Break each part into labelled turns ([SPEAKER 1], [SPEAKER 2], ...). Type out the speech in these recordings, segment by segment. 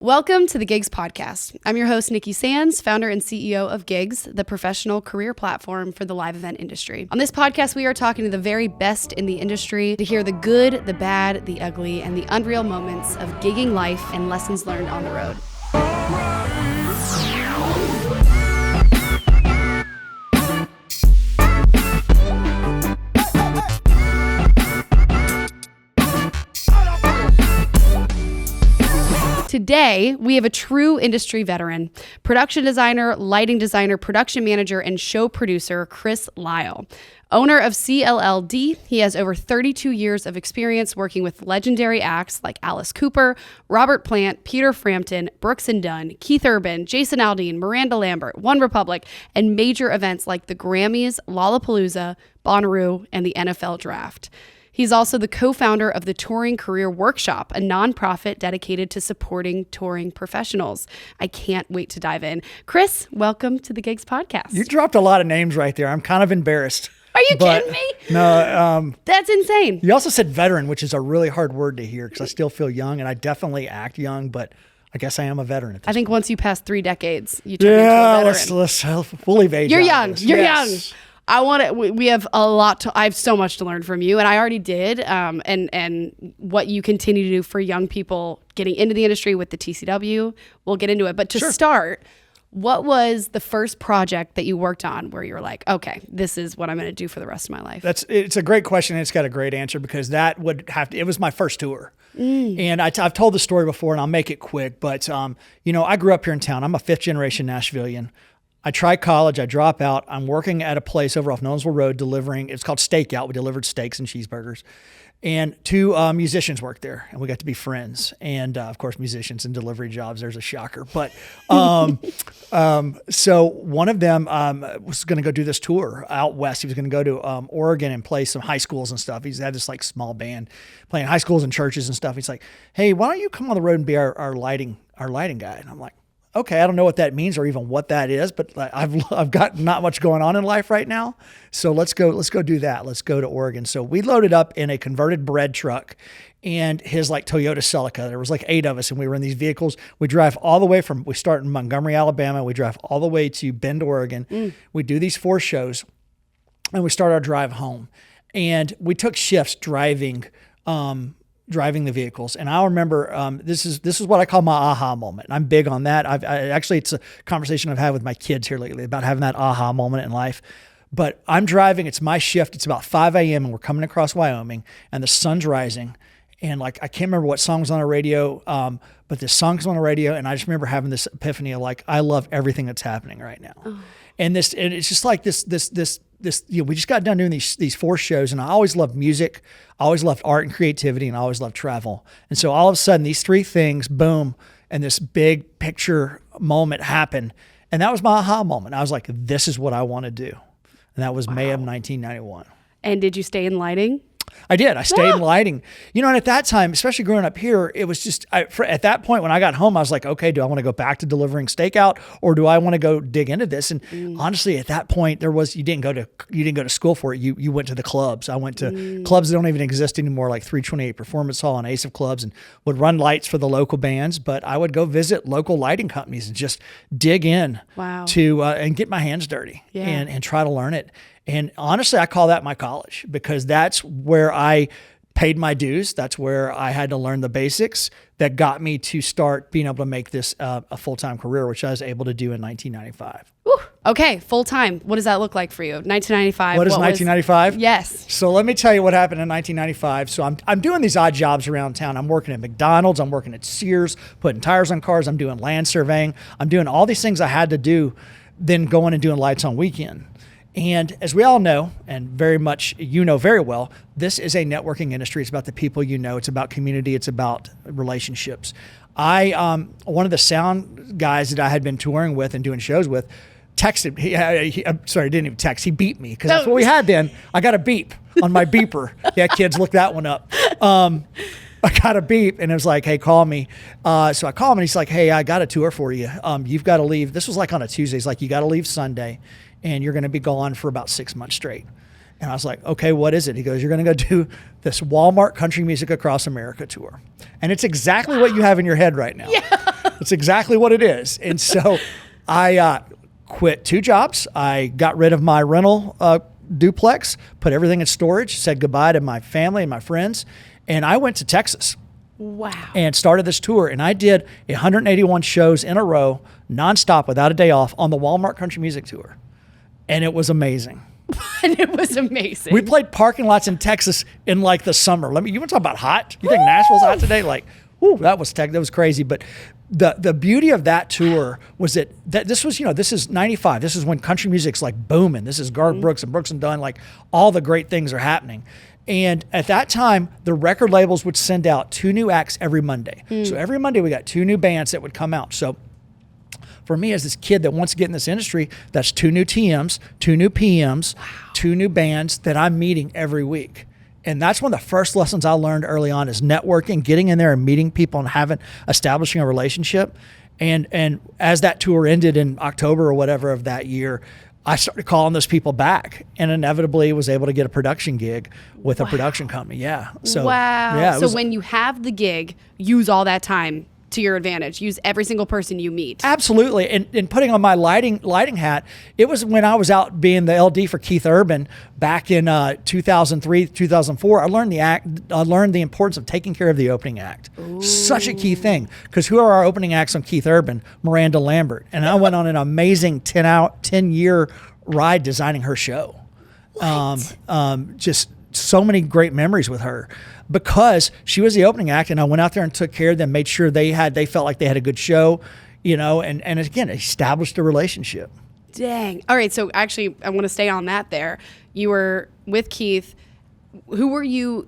[SPEAKER 1] Welcome to the Gigs Podcast. I'm your host, Nikki Sands, founder and CEO of Gigs, the professional career platform for the live event industry. On this podcast, we are talking to the very best in the industry to hear the good, the bad, the ugly, and the unreal moments of gigging life and lessons learned on the road. Today, we have a true industry veteran, production designer, lighting designer, production manager, and show producer, Chris Lisle. Owner of CLLD, he has over 32 years of experience working with legendary acts like Alice Cooper, Robert Plant, Peter Frampton, Brooks and Dunn, Keith Urban, Jason Aldean, Miranda Lambert, One Republic, and major events like the Grammys, Lollapalooza, Bonnaroo, and the NFL Draft. He's also the co-founder of the Touring Career Workshop, a nonprofit dedicated to supporting touring professionals. I can't wait to dive in. Chris, welcome to the Gigs Podcast.
[SPEAKER 2] You dropped a lot of names right there. I'm kind of embarrassed.
[SPEAKER 1] Are you kidding me?
[SPEAKER 2] No.
[SPEAKER 1] That's insane.
[SPEAKER 2] You also said veteran, which is a really hard word to hear because I still feel young and I definitely act young, but I guess I am a veteran at this
[SPEAKER 1] I think
[SPEAKER 2] point.
[SPEAKER 1] once you pass 3 decades, you turn into a veteran.
[SPEAKER 2] let's we'll leave age.
[SPEAKER 1] You're
[SPEAKER 2] out
[SPEAKER 1] young.
[SPEAKER 2] of this.
[SPEAKER 1] You're
[SPEAKER 2] Yes.
[SPEAKER 1] young. We have a lot I have so much to learn from you, and I already did. And what you continue to do for young people getting into the industry with the TCW, we'll get into it. But to start, what was the first project that you worked on where you were like, okay, this is what I'm going to do for the rest of my life?
[SPEAKER 2] It's a great question and it's got a great answer because that would have to, it was my first tour. And I've told the story before and I'll make it quick, but I grew up here in town. I'm a 5th generation Nashvilleian. I try college, I drop out. I'm working at a place over off Nolensville Road delivering, it's called Stakeout. We delivered steaks and cheeseburgers. And 2 musicians worked there and we got to be friends. And of course, musicians and delivery jobs, there's a shocker. But so one of them was going to go do this tour out west. He was going to go to Oregon and play some high schools and stuff. He's had this like small band playing high schools and churches and stuff. He's like, hey, why don't you come on the road and be our lighting guy? And I'm like, okay, I don't know what that means or even what that is, but I've got not much going on in life right now. So let's go do that. Let's go to Oregon. So we loaded up in a converted bread truck and his like Toyota Celica. There was like 8 of us and we were in these vehicles. We drive all the way we start in Montgomery, Alabama. We drive all the way to Bend, Oregon. We do these 4 shows and we start our drive home. And we took shifts driving the vehicles. And I remember, this is what I call my aha moment. I'm big on that. Actually, it's a conversation I've had with my kids here lately about having that aha moment in life. But I'm driving, it's my shift. It's about 5 a.m. and we're coming across Wyoming and the sun's rising. And like, I can't remember what song was on the radio, but this song's on the radio. And I just remember having this epiphany of like, I love everything that's happening right now. Oh. And it's just like this, we just got done doing these 4 shows and I always loved music. I always loved art and creativity and I always loved travel. And so all of a sudden these 3 things, boom, and this big picture moment happened. And that was my aha moment. I was like, this is what I want to do. And that was May of 1991.
[SPEAKER 1] And did you stay in lighting?
[SPEAKER 2] I did. I stayed in lighting. And at that time, especially growing up here, it was just, at that point when I got home, I was like, okay, do I want to go back to delivering stakeout or do I want to go dig into this? And honestly, at that point, you didn't go to school for it. You went to the clubs. I went to clubs that don't even exist anymore, like 328 Performance Hall and Ace of Clubs, and would run lights for the local bands. But I would go visit local lighting companies and just dig in to and get my hands dirty and try to learn it. And honestly, I call that my college because that's where I paid my dues. That's where I had to learn the basics that got me to start being able to make this a full-time career, which I was able to do in 1995.
[SPEAKER 1] Woo. Okay, full-time. What does that look like for you? 1995.
[SPEAKER 2] What is 1995?
[SPEAKER 1] Yes.
[SPEAKER 2] So let me tell you what happened in 1995. So I'm doing these odd jobs around town. I'm working at McDonald's. I'm working at Sears, putting tires on cars. I'm doing land surveying. I'm doing all these things I had to do, then going and doing lights on weekend. And as we all know, and very much very well, this is a networking industry. It's about the people you know. It's about community. It's about relationships. One of the sound guys that I had been touring with and doing shows with texted. I'm sorry, he didn't even text. He beeped me because that's what we had then. I got a beep on my beeper. Yeah, kids, look that one up. I got a beep and it was like, hey, call me. So I call him and he's like, hey, I got a tour for you. You've got to leave. This was like on a Tuesday. He's like, you got to leave Sunday and you're going to be gone for about 6 months straight. And I was like, okay, what is it? He goes, you're going to go do this Walmart Country Music Across America tour. And it's exactly what you have in your head right now. Yeah. That's exactly what it is. And so I quit 2 jobs. I got rid of my rental duplex, put everything in storage, said goodbye to my family and my friends, and I went to Texas.
[SPEAKER 1] Wow.
[SPEAKER 2] And started this tour. And I did 181 shows in a row, nonstop, without a day off, on the Walmart Country Music Tour. And it was amazing.
[SPEAKER 1] And it was amazing.
[SPEAKER 2] We played parking lots in Texas in like the summer. You want to talk about hot? You think Nashville's hot today? Like, whoo, that was crazy. But the beauty of that tour was that this was, this is 95. This is when country music's like booming. This is Garth Brooks and Brooks and Dunn. Like, all the great things are happening. And at that time, the record labels would send out 2 new acts every Monday. So every Monday we got 2 new bands that would come out. So for me, as this kid that wants to get in this industry, that's 2 new TMs, 2 new PMs, 2 new bands that I'm meeting every week. And that's one of the first lessons I learned early on is networking, getting in there and meeting people and establishing a relationship. And as that tour ended in October or whatever of that year, I started calling those people back and inevitably was able to get a production gig with a production company. Yeah. So,
[SPEAKER 1] wow.
[SPEAKER 2] Yeah,
[SPEAKER 1] so when you have the gig, use all that time to your advantage. Use every single person you meet.
[SPEAKER 2] Absolutely. And putting on my lighting hat, it was when I was out being the LD for Keith Urban back in 2003, 2004. I learned the importance of taking care of the opening act. Ooh. Such a key thing. Because who are our opening acts on Keith Urban? Miranda Lambert. And I went on an amazing 10-year ride designing her show.
[SPEAKER 1] What?
[SPEAKER 2] Just so many great memories with her because she was the opening act, and I went out there and took care of them, made sure they felt like they had a good show, and again, established a relationship.
[SPEAKER 1] Dang. All right. So actually, I want to stay on that there. You were with Keith. Who were you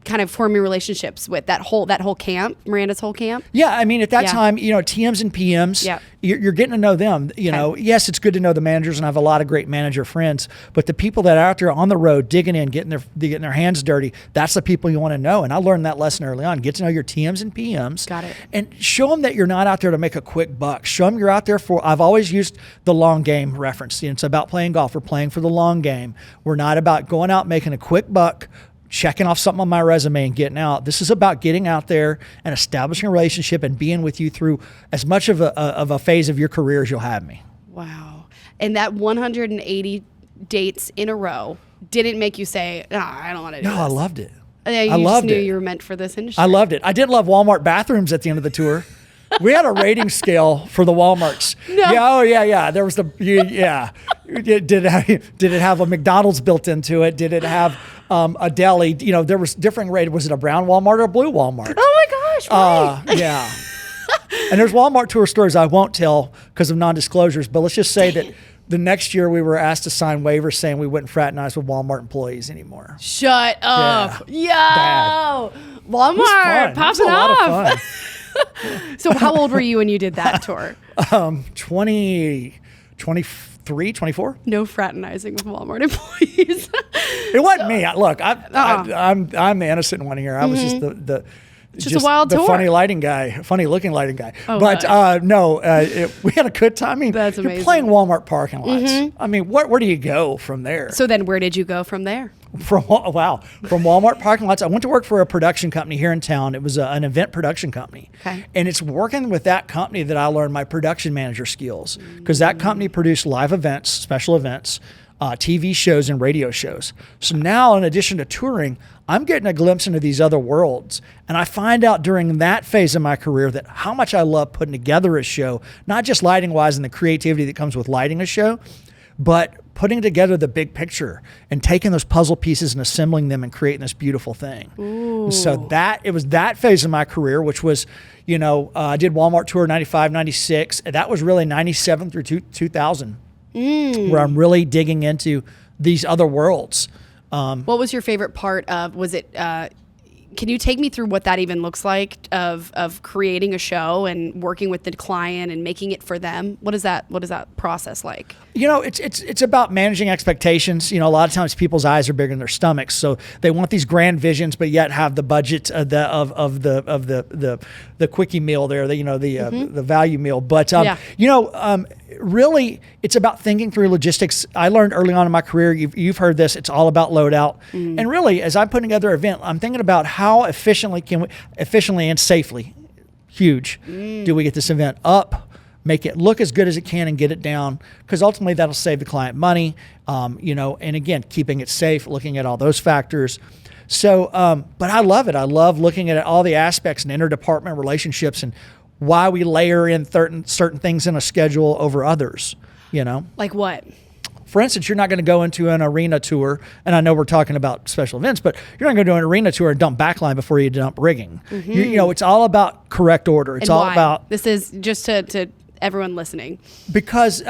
[SPEAKER 1] kind of forming relationships with? That whole camp, Miranda's whole camp?
[SPEAKER 2] Yeah. I mean, at that time, TMs and PMs, you're getting to know them. Yes, it's good to know the managers, and I have a lot of great manager friends, but the people that are out there on the road digging in, getting their hands dirty, that's the people you want to know. And I learned that lesson early on. Get to know your TMs and PMs.
[SPEAKER 1] Got it.
[SPEAKER 2] And show them that you're not out there to make a quick buck. Show them you're out there I've always used the long game reference. It's about playing golf. We're playing for the long game. We're not about going out making a quick buck, checking off something on my resume and getting out. This is about getting out there and establishing a relationship and being with you through as much of a phase of your career as you'll have me.
[SPEAKER 1] Wow. And that 180 dates in a row didn't make you say, I don't want to do this.
[SPEAKER 2] No, I loved it.
[SPEAKER 1] You just knew you were meant for this industry.
[SPEAKER 2] I loved it. I did love Walmart bathrooms at the end of the tour. We had a rating scale for the Walmarts.
[SPEAKER 1] No.
[SPEAKER 2] Yeah. There was Did it have a McDonald's built into it? Did it have a deli? There was different rated. Was it a brown Walmart or a blue Walmart?
[SPEAKER 1] Oh my gosh! Right.
[SPEAKER 2] Yeah. And there's Walmart tour stories I won't tell because of non-disclosures. But let's just say that the next year we were asked to sign waivers saying we wouldn't fraternize with Walmart employees anymore.
[SPEAKER 1] Shut up!
[SPEAKER 2] Yeah.
[SPEAKER 1] Yo, Walmart popping off. So how old were you when you did that tour?
[SPEAKER 2] 23, 24.
[SPEAKER 1] No fraternizing with Walmart employees.
[SPEAKER 2] It wasn't me. Look, I'm the innocent one here. I was just
[SPEAKER 1] just a wild tour.
[SPEAKER 2] Funny looking lighting guy.
[SPEAKER 1] Oh,
[SPEAKER 2] but no, we had a good time. I mean,
[SPEAKER 1] that's amazing.
[SPEAKER 2] You're playing Walmart parking lots. I mean, where do you go from there?
[SPEAKER 1] So then where did you go from there?
[SPEAKER 2] From Walmart parking lots, I went to work for a production company here in town. It was an event production company.
[SPEAKER 1] Okay.
[SPEAKER 2] And it's working with that company that I learned my production manager skills because that company produced live events, special events, TV shows and radio shows. So now, in addition to touring, I'm getting a glimpse into these other worlds. And I find out during that phase of my career that how much I love putting together a show, not just lighting wise and the creativity that comes with lighting a show, but putting together the big picture and taking those puzzle pieces and assembling them and creating this beautiful thing.
[SPEAKER 1] Ooh.
[SPEAKER 2] So it was that phase of my career, which was, I did Walmart tour 95, 96. And that was really 97 through 2000, where I'm really digging into these other worlds.
[SPEAKER 1] What was your favorite part of, was it, can you take me through what that even looks like of creating a show and working with the client and making it for them? What is that process like?
[SPEAKER 2] It's about managing expectations. A lot of times people's eyes are bigger than their stomachs, so they want these grand visions, but yet have the budget of the quickie meal there, the value meal. But really, it's about thinking through logistics. I learned early on in my career, you've heard this, it's all about loadout. And really, as I'm putting together an event, I'm thinking about how efficiently and safely, Huge. Do we get this event up, make it look as good as it can and get it down? Because ultimately that'll save the client money, and again, keeping it safe, looking at all those factors. So, but I love it. I love looking at all the aspects and interdepartment relationships and why we layer in certain things in a schedule over others,
[SPEAKER 1] Like what?
[SPEAKER 2] For instance, you're not going to go into an arena tour, and I know we're talking about special events, but you're not going to do an arena tour and dump backline before you dump rigging. It's all about correct order. It's
[SPEAKER 1] and
[SPEAKER 2] all
[SPEAKER 1] why?
[SPEAKER 2] about...
[SPEAKER 1] This is just to everyone listening.
[SPEAKER 2] Because...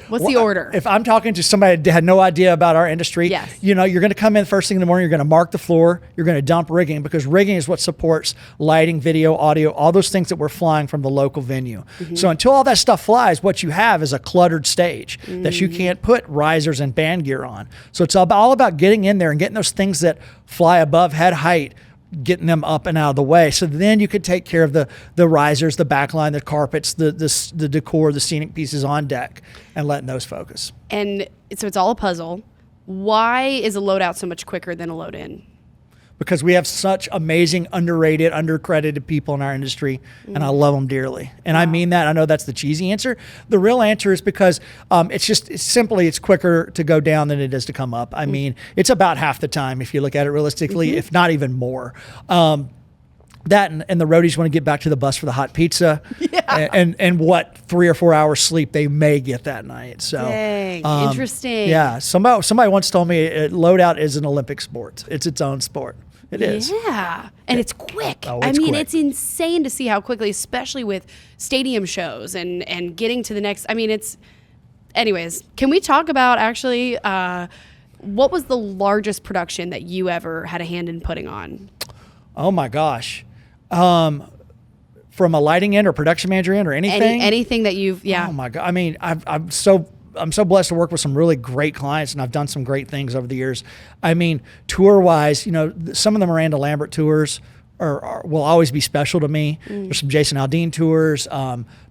[SPEAKER 1] what's the order?
[SPEAKER 2] If I'm talking to somebody that had no idea about our industry,
[SPEAKER 1] yes.
[SPEAKER 2] You're going to come in first thing in the morning, you're going to mark the floor, you're going to dump rigging, because rigging is what supports lighting, video, audio, all those things that we're flying from the local venue. So until all that stuff flies, what you have is a cluttered stage that you can't put risers and band gear on. So it's all about getting in there and getting those things that fly above head height, getting them up and out of the way. So then you could take care of the risers, the backline, the carpets, the decor, the scenic pieces on deck, and letting those focus.
[SPEAKER 1] And so it's all a puzzle. Why is a loadout so much quicker than a load in?
[SPEAKER 2] Because we have such amazing, underrated, undercredited people in our industry, and I love them dearly. And I mean that. I know that's the cheesy answer. The real answer is because it's quicker to go down than it is to come up. I mean, it's about half the time if you look at it realistically, if not even more. That and the roadies want to get back to the bus for the hot pizza, and what 3 or 4 hours sleep they may get that night. So
[SPEAKER 1] dang, interesting.
[SPEAKER 2] Yeah, somebody once told me loadout is an Olympic sport. It's its own sport. It is.
[SPEAKER 1] Yeah, and it's quick.
[SPEAKER 2] Oh, it's quick.
[SPEAKER 1] It's insane to see how quickly, especially with stadium shows and getting to the next. Anyways, can we talk about actually what was the largest production that you ever had a hand in putting on?
[SPEAKER 2] Oh my gosh. From a lighting end or production manager end or anything?
[SPEAKER 1] Anything that you've,
[SPEAKER 2] Oh my God. I mean, I'm so blessed to work with some really great clients, and I've done some great things over the years. I mean, tour wise, some of the Miranda Lambert tours will always be special to me. There's some Jason Aldean tours,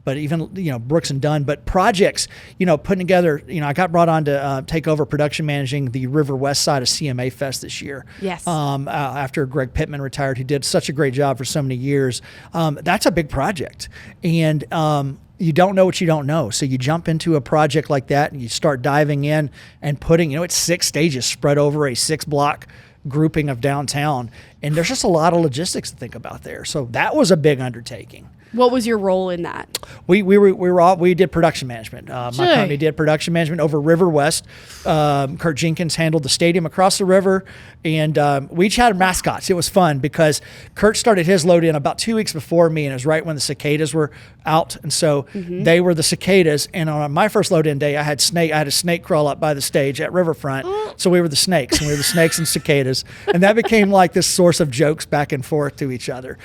[SPEAKER 2] but even, Brooks and Dunn, but projects, putting together, I got brought on to take over production managing the River West side of CMA Fest this year.
[SPEAKER 1] Yes.
[SPEAKER 2] After Greg Pittman retired, who did such a great job for so many years. That's a big project. And, you don't know what you don't know. So you jump into a project like that and you start diving in and putting, it's 6 stages spread over a 6-block grouping of downtown. And there's just a lot of logistics to think about there. So that was a big undertaking.
[SPEAKER 1] What was your role in that?
[SPEAKER 2] We did production management. My company did production management over River West. Kurt Jenkins handled the stadium across the river, and we each had mascots. It was fun because Kurt started his load in about 2 weeks before me, and it was right when the cicadas were out, and so they were the cicadas. And on my first load in day, I had a snake crawl up by the stage at Riverfront, so we were the snakes, and we were the snakes and cicadas, and that became like this source of jokes back and forth to each other.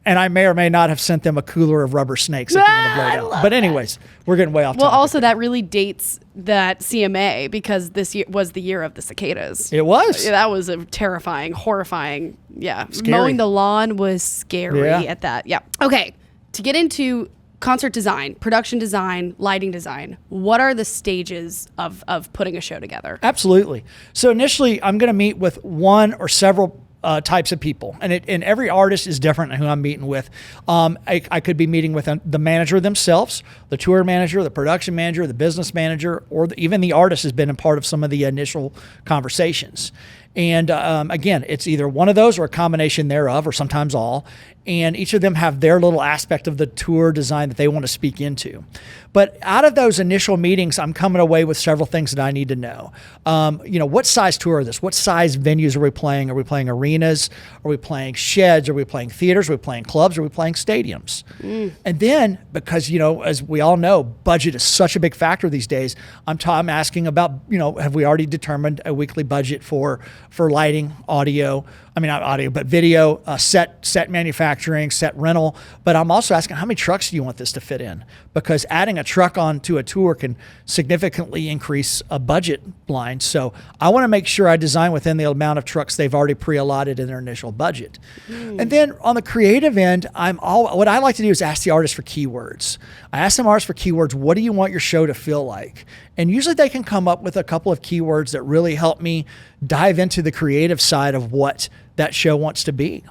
[SPEAKER 2] And I may or may not have sent them a cooler of rubber snakes at the end of loadout. But anyways, we're getting way off topic.
[SPEAKER 1] Well, also that really dates that CMA because this year was the year of the cicadas.
[SPEAKER 2] It was.
[SPEAKER 1] That was a terrifying, horrifying. Yeah.
[SPEAKER 2] Scary.
[SPEAKER 1] Mowing the lawn was scary at that. Yeah. Okay. To get into concert design, production design, lighting design, what are the stages of putting a show together?
[SPEAKER 2] Absolutely. So initially, I'm going to meet with one or several types of people, and every artist is different in who I'm meeting with. I could be meeting with the manager themselves, the tour manager, the production manager, the business manager, or even the artist has been a part of some of the initial conversations. And again, it's either one of those or a combination thereof, or sometimes all. And each of them have their little aspect of the tour design that they want to speak into. But out of those initial meetings, I'm coming away with several things that I need to know. What size tour is this? What size venues are we playing? Are we playing arenas? Are we playing sheds? Are we playing theaters? Are we playing clubs? Are we playing stadiums? And then, because, as we all know, budget is such a big factor these days, I'm asking about, have we already determined a weekly budget for lighting, audio? I mean, not audio, but video, set manufacturing, set rental. But I'm also asking, how many trucks do you want this to fit in? Because adding a truck onto a tour can significantly increase a budget line. So I want to make sure I design within the amount of trucks they've already pre-allotted in their initial budget. And then on the creative end, what I like to do is ask the artist for keywords. I ask them artists for keywords. What do you want your show to feel like? And usually they can come up with a couple of keywords that really help me dive into the creative side of what that show wants to be.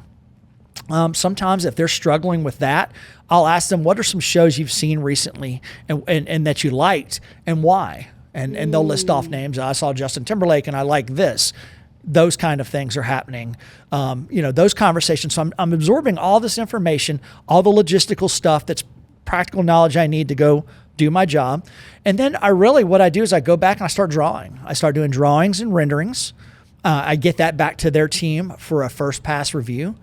[SPEAKER 2] Sometimes if they're struggling with that, I'll ask them, what are some shows you've seen recently and that you liked and why? And they'll list off names. I saw Justin Timberlake and I like this. Those kind of things are happening. Those conversations. So I'm absorbing all this information, all the logistical stuff that's practical knowledge I need to go do my job. And then what I do is I go back and I start drawing. I start doing drawings and renderings. I get that back to their team for a first pass review.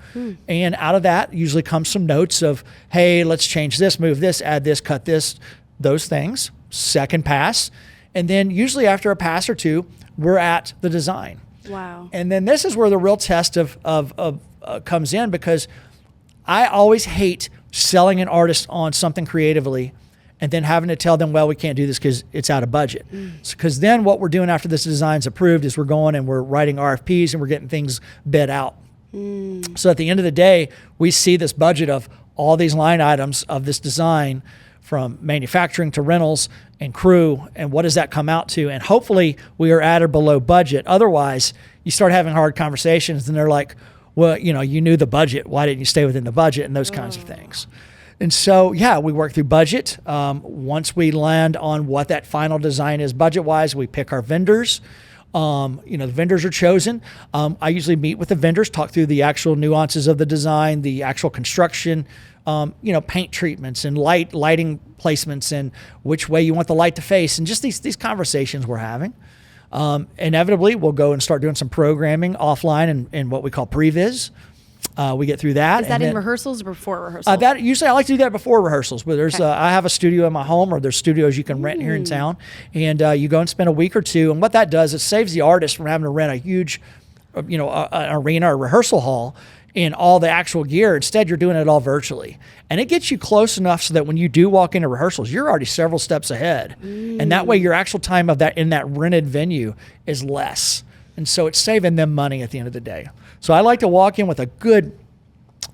[SPEAKER 2] And out of that usually comes some notes of, hey, let's change this, move this, add this, cut this, those things. Second pass. And then usually after a pass or two, we're at the design.
[SPEAKER 1] Wow.
[SPEAKER 2] And then this is where the real test of comes in, because I always hate selling an artist on something creatively and then having to tell them, well, we can't do this because it's out of budget. Because then what we're doing after this design's approved is we're going and we're writing RFPs and we're getting things bid out. So at the end of the day, we see this budget of all these line items of this design, from manufacturing to rentals and crew, and what does that come out to? And hopefully we are at or below budget. Otherwise, you start having hard conversations and they're like, well, you knew the budget. Why didn't you stay within the budget? And those kinds of things. And so, we work through budget. Once we land on what that final design is budget-wise, we pick our vendors. The vendors are chosen. I usually meet with the vendors, talk through the actual nuances of the design, the actual construction, paint treatments and lighting placements and which way you want the light to face, and just these conversations we're having. Inevitably, we'll go and start doing some programming offline in what we call previs. We get through that.
[SPEAKER 1] Is that in rehearsals or before rehearsals?
[SPEAKER 2] That usually I like to do that before rehearsals. But there's I have a studio in my home, or there's studios you can rent here in town, and you go and spend a week or two. And what that does, it saves the artist from having to rent a huge, an arena or rehearsal hall in all the actual gear. Instead, you're doing it all virtually, and it gets you close enough so that when you do walk into rehearsals, you're already several steps ahead, and that way your actual time of that in that rented venue is less. And so it's saving them money at the end of the day. So I like to walk in with a good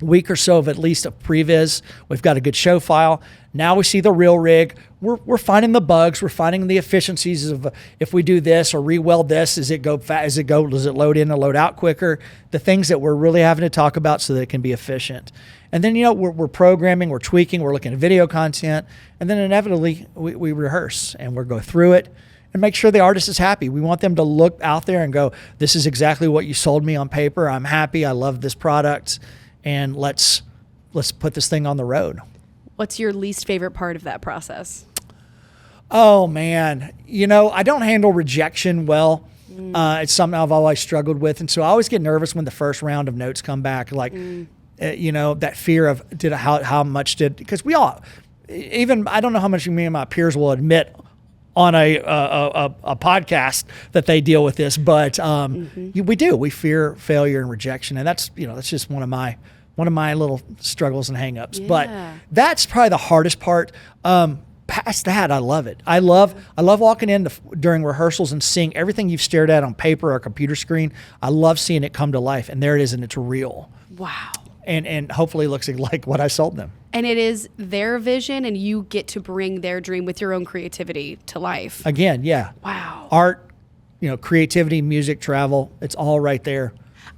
[SPEAKER 2] week or so of at least a previs. We've got a good show file. Now we see the real rig. We're finding the bugs. We're finding the efficiencies of if we do this or re-weld this, does it load in and load out quicker? The things that we're really having to talk about so that it can be efficient. And then, we're programming, we're tweaking, we're looking at video content, and then inevitably we rehearse and we'll go through it and make sure the artist is happy. We want them to look out there and go, this is exactly what you sold me on paper. I'm happy. I love this product. And let's put this thing on the road.
[SPEAKER 1] What's your least favorite part of that process?
[SPEAKER 2] Oh, man. I don't handle rejection well. It's something I've always struggled with. And so I always get nervous when the first round of notes come back. Like, that fear of how much because we all, even, I don't know how much me and my peers will admit on a podcast that they deal with this, but we fear failure and rejection, and that's just one of my little struggles and hangups. But that's probably the hardest part. Past that, I love it. I love walking in during rehearsals and seeing everything you've stared at on paper or computer screen. I love seeing it come to life, and there it is, and it's real.
[SPEAKER 1] Wow.
[SPEAKER 2] And hopefully looks like what I sold them.
[SPEAKER 1] And it is their vision, and you get to bring their dream with your own creativity to life.
[SPEAKER 2] Again, yeah.
[SPEAKER 1] Wow.
[SPEAKER 2] Art, creativity, music, travel, it's all right there.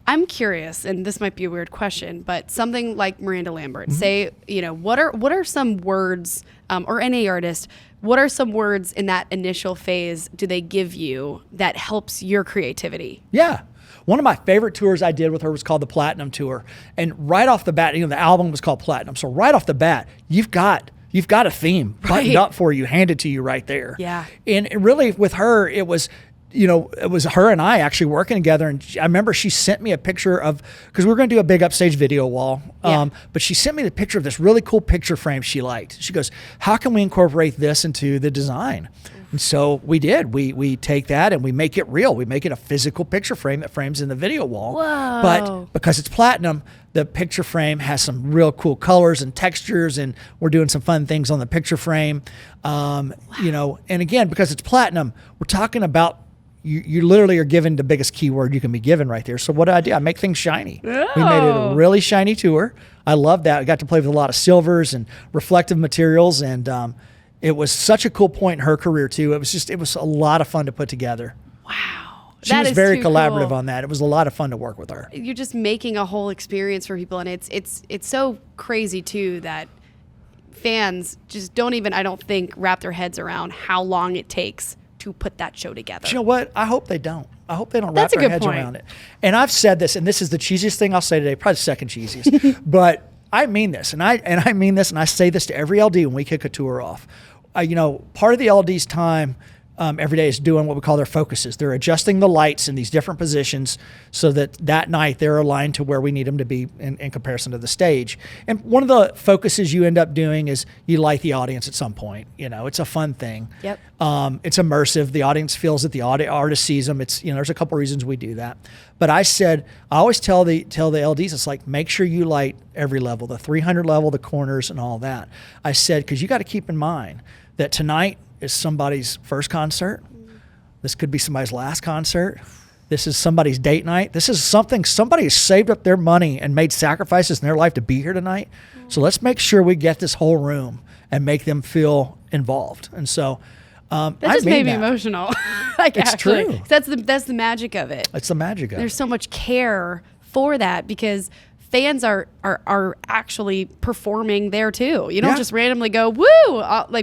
[SPEAKER 1] I'm curious, and this might be a weird question, but something like Miranda Lambert, say, what are some words, or any artist, what are some words in that initial phase do they give you that helps your creativity?
[SPEAKER 2] Yeah. One of my favorite tours I did with her was called the Platinum Tour. And right off the bat, the album was called Platinum. So right off the bat, you've got a theme buttoned up for you, handed to you right there.
[SPEAKER 1] Yeah.
[SPEAKER 2] And really with her, it was her and I actually working together. And I remember she sent me a picture because we were going to do a big upstage video wall. But she sent me the picture of this really cool picture frame she liked. She goes, how can we incorporate this into the design? And so we did. We take that and we make it real. We make it a physical picture frame that frames in the video wall.
[SPEAKER 1] Whoa.
[SPEAKER 2] But because it's platinum, the picture frame has some real cool colors and textures, and we're doing some fun things on the picture frame. And again, because it's platinum, we're talking about you literally are given the biggest keyword you can be given right there. So what did? I make things shiny.
[SPEAKER 1] Oh.
[SPEAKER 2] We made it a really shiny tour. I love that. I got to play with a lot of silvers and reflective materials, and it was such a cool point in her career too. It was a lot of fun to put together.
[SPEAKER 1] Wow.
[SPEAKER 2] She was very collaborative on that. It was a lot of fun to work with her.
[SPEAKER 1] You're just making a whole experience for people, and it's so crazy too that fans just don't even, I don't think, wrap their heads around how long it takes to put that show together.
[SPEAKER 2] But you know what? I hope they don't. I hope they don't wrap their heads around it. And I've said this, and this is the cheesiest thing I'll say today, probably the second cheesiest, but I mean this, and I mean this, and I say this to every LD when we kick a tour off. Part of the LD's time every day is doing what we call their focuses. They're adjusting the lights in these different positions so that night they're aligned to where we need them to be in comparison to the stage. And one of the focuses you end up doing is you light the audience at some point. It's a fun thing.
[SPEAKER 1] Yep.
[SPEAKER 2] It's immersive. The audience feels it. The artist sees them. It's, there's a couple reasons we do that. But I always tell the LDs, it's like, make sure you light every level, the 300 level, the corners and all that. I said, because you got to keep in mind that tonight is somebody's first concert. This could be somebody's last concert. This is somebody's date night. This is something somebody has saved up their money and made sacrifices in their life to be here tonight. So let's make sure we get this whole room and make them feel involved. And so
[SPEAKER 1] that just made me emotional.
[SPEAKER 2] It's true.
[SPEAKER 1] That's the magic of it.
[SPEAKER 2] It's the magic of it.
[SPEAKER 1] There's so much care for that because fans are actually performing there too. You don't just randomly go woo,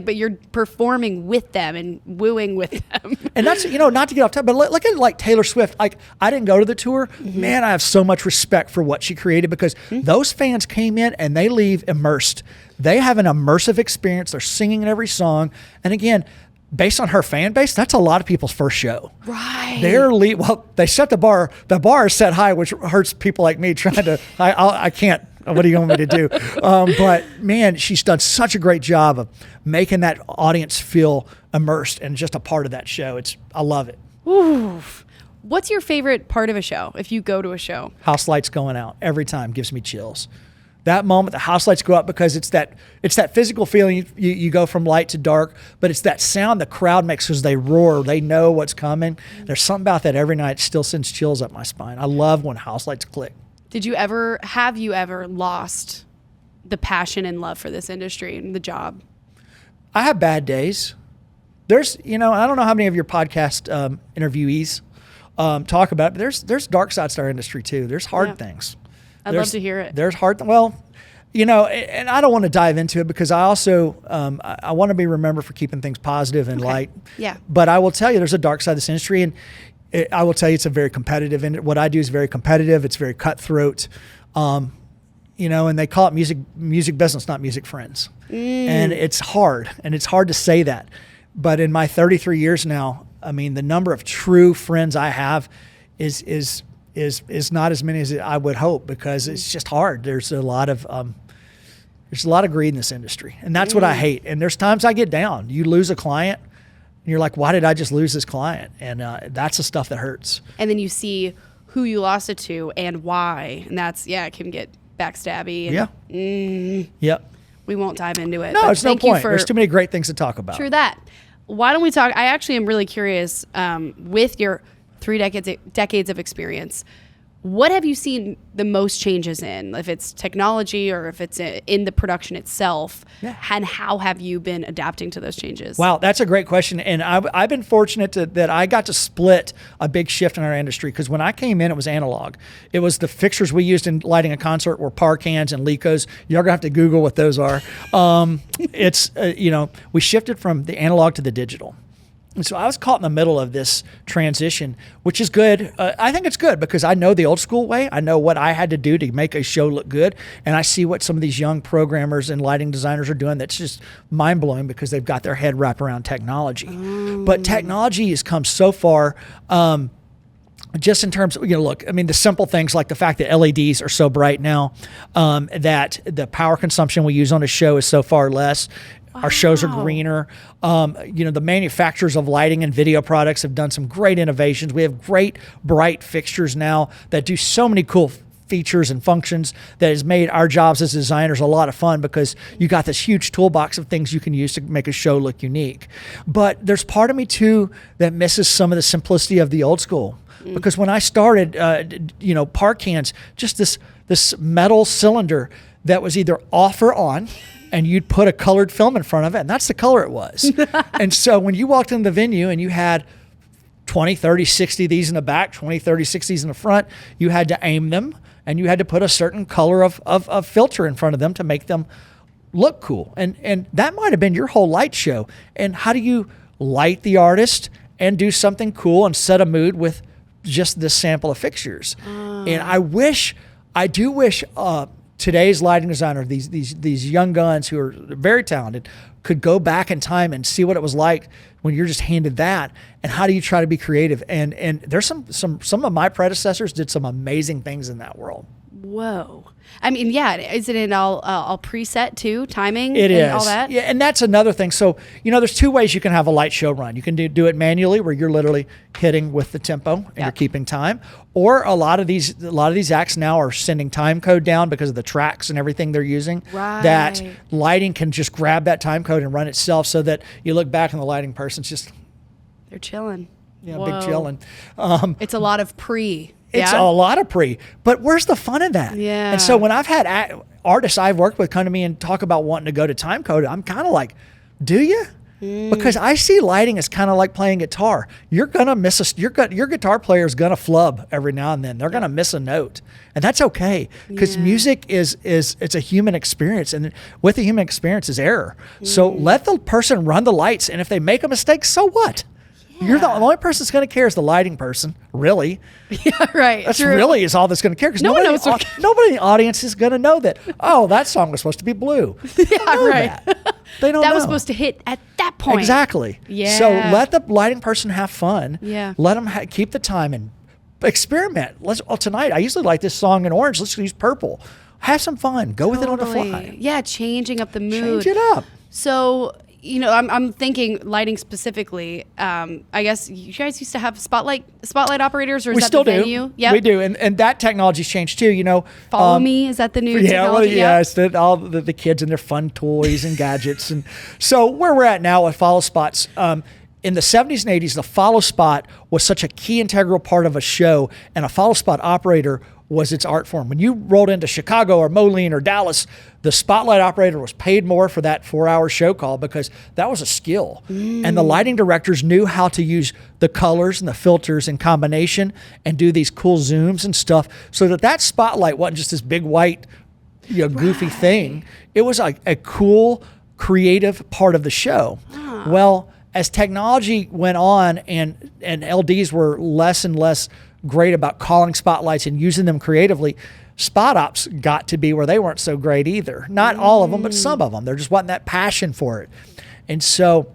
[SPEAKER 1] but you're performing with them and wooing with them.
[SPEAKER 2] And that's, not to get off topic, but look at like Taylor Swift. Like, I didn't go to the tour. Mm-hmm. Man, I have so much respect for what she created because those fans came in and they leave immersed. They have an immersive experience. They're singing in every song. And again, based on her fan base, that's a lot of people's first show.
[SPEAKER 1] Right.
[SPEAKER 2] They set the bar. The bar is set high, which hurts people like me trying to, I can't, what do you want me to do? But man, she's done such a great job of making that audience feel immersed and just a part of that show. I love it.
[SPEAKER 1] Ooh. What's your favorite part of a show if you go to a show?
[SPEAKER 2] House lights going out every time gives me chills. That moment, the house lights go up because it's that physical feeling. You go from light to dark, but it's that sound the crowd makes because they roar. They know what's coming. There's something about that every night. It still sends chills up my spine. I love when house lights click.
[SPEAKER 1] Have you ever lost the passion and love for this industry and the job?
[SPEAKER 2] I have bad days. There's, I don't know how many of your podcast interviewees talk about it, but there's dark sides to our industry too. There's hard things.
[SPEAKER 1] I'd love to hear it.
[SPEAKER 2] There's hard, and I don't want to dive into it because I also, I want to be remembered for keeping things positive and light.
[SPEAKER 1] Yeah.
[SPEAKER 2] But I will tell you, there's a dark side of this industry, and I will tell you, it's a very competitive, and what I do is very competitive. It's very cutthroat, and they call it music business, not music friends. And it's hard to say that. But in my 33 years now, I mean, the number of true friends I have is not as many as I would hope because it's just hard. There's a lot of greed in this industry, and that's what I hate. And there's times I get down. You lose a client, and you're like, why did I just lose this client? And that's the stuff that hurts.
[SPEAKER 1] And then you see who you lost it to and why, and that's it can get backstabby. And,
[SPEAKER 2] Yep.
[SPEAKER 1] We won't dive into it.
[SPEAKER 2] No, it's no point. There's too many great things to talk about.
[SPEAKER 1] True that. Why don't we talk? I actually am really curious with your 3 decades of experience. What have you seen the most changes in? If it's technology or if it's in the production itself, and how have you been adapting to those changes?
[SPEAKER 2] Wow, that's a great question. And I've been fortunate that I got to split a big shift in our industry because when I came in, it was analog. It was the fixtures we used in lighting a concert were par cans and Licos. You're going to have to Google what those are. We shifted from the analog to the digital. And so I was caught in the middle of this transition, which is good. I think it's good because I know the old school way. I know what I had to do to make a show look good. And I see what some of these young programmers and lighting designers are doing. That's just mind-blowing because they've got their head wrapped around technology. But technology has come so far just in terms of, look, I mean, the simple things like the fact that LEDs are so bright now, that the power consumption we use on a show is so far less. Our shows are greener. The manufacturers of lighting and video products have done some great innovations. We have great, bright fixtures now that do so many cool features and functions that has made our jobs as designers a lot of fun because you got this huge toolbox of things you can use to make a show look unique. But there's part of me too that misses some of the simplicity of the old school. Because when I started, par cans, just this metal cylinder that was either off or on, and you'd put a colored film in front of it, and that's the color it was. And so when you walked into the venue and you had 20, 30, 60 of these in the back, 20, 30, 60 in the front. You had to aim them, and you had to put a certain color of filter in front of them to make them look cool. And that might have been your whole light show. And how do you light the artist and do something cool and set a mood with just this sample of fixtures? And I do wish today's lighting designer, these young guns who are very talented, could go back in time and see what it was like when you're just handed that, and how do you try to be creative? And there's some of my predecessors did some amazing things in that world.
[SPEAKER 1] Whoa. I mean, yeah, is it all preset too, timing
[SPEAKER 2] It
[SPEAKER 1] and
[SPEAKER 2] is.
[SPEAKER 1] all that?
[SPEAKER 2] Yeah, and that's another thing. So, there's two ways you can have a light show run. You can do it manually, where you're literally hitting with the tempo and you're keeping time. Or a lot of these acts now are sending time code down because of the tracks and everything they're using.
[SPEAKER 1] Right.
[SPEAKER 2] That lighting can just grab that time code and run itself, so that you look back and the lighting person's just
[SPEAKER 1] They're chilling.
[SPEAKER 2] big
[SPEAKER 1] Whoa.
[SPEAKER 2] chilling.
[SPEAKER 1] It's a lot of pre.
[SPEAKER 2] It's
[SPEAKER 1] yeah?
[SPEAKER 2] a lot of pre, but where's the fun in that?
[SPEAKER 1] Yeah.
[SPEAKER 2] And so when I've had artists I've worked with come to me and talk about wanting to go to time code, I'm kind of like, do you? Because I see lighting as kind of like playing guitar. You're gonna miss your guitar player is gonna flub every now and then. They're gonna miss a note, and that's okay, because music is it's a human experience, and with the human experience is error. So let the person run the lights, and if they make a mistake, so what? You're the only person that's going to care is the lighting person, really.
[SPEAKER 1] Yeah, right.
[SPEAKER 2] That's
[SPEAKER 1] True.
[SPEAKER 2] really is all that's going to care, because
[SPEAKER 1] No one
[SPEAKER 2] nobody,
[SPEAKER 1] knows
[SPEAKER 2] nobody in the audience is going to know that, oh, that song was supposed to be blue. They don't know
[SPEAKER 1] right.
[SPEAKER 2] that. They don't
[SPEAKER 1] That
[SPEAKER 2] know.
[SPEAKER 1] was supposed to hit at that point.
[SPEAKER 2] Exactly.
[SPEAKER 1] Yeah.
[SPEAKER 2] So let the lighting person have fun.
[SPEAKER 1] Yeah.
[SPEAKER 2] Let them keep the time and experiment. Tonight, I usually like this song in orange. Let's use purple. Have some fun. Go with it on the fly.
[SPEAKER 1] Yeah, changing up the mood.
[SPEAKER 2] Change it up.
[SPEAKER 1] So, I'm thinking lighting specifically. I guess you guys used to have spotlight operators, or is
[SPEAKER 2] We
[SPEAKER 1] that
[SPEAKER 2] still
[SPEAKER 1] the
[SPEAKER 2] do.
[SPEAKER 1] venue? Yeah,
[SPEAKER 2] We do. And that technology's changed too,
[SPEAKER 1] Follow Me, is that the new technology?
[SPEAKER 2] Yes, all the kids and their fun toys and gadgets. And so where we're at now with follow spots, in the 70s and 80s, the follow spot was such a key integral part of a show, and a follow spot operator was its art form. When you rolled into Chicago or Moline or Dallas, the spotlight operator was paid more for that 4-hour show call, because that was a skill. And the lighting directors knew how to use the colors and the filters in combination and do these cool zooms and stuff, so that spotlight wasn't just this big white, goofy thing. It was a cool, creative part of the show. Well, as technology went on and LDs were less and less great about calling spotlights and using them creatively, spot ops got to be where they weren't so great either. Not all of them, but some of them. There just wasn't that passion for it. And so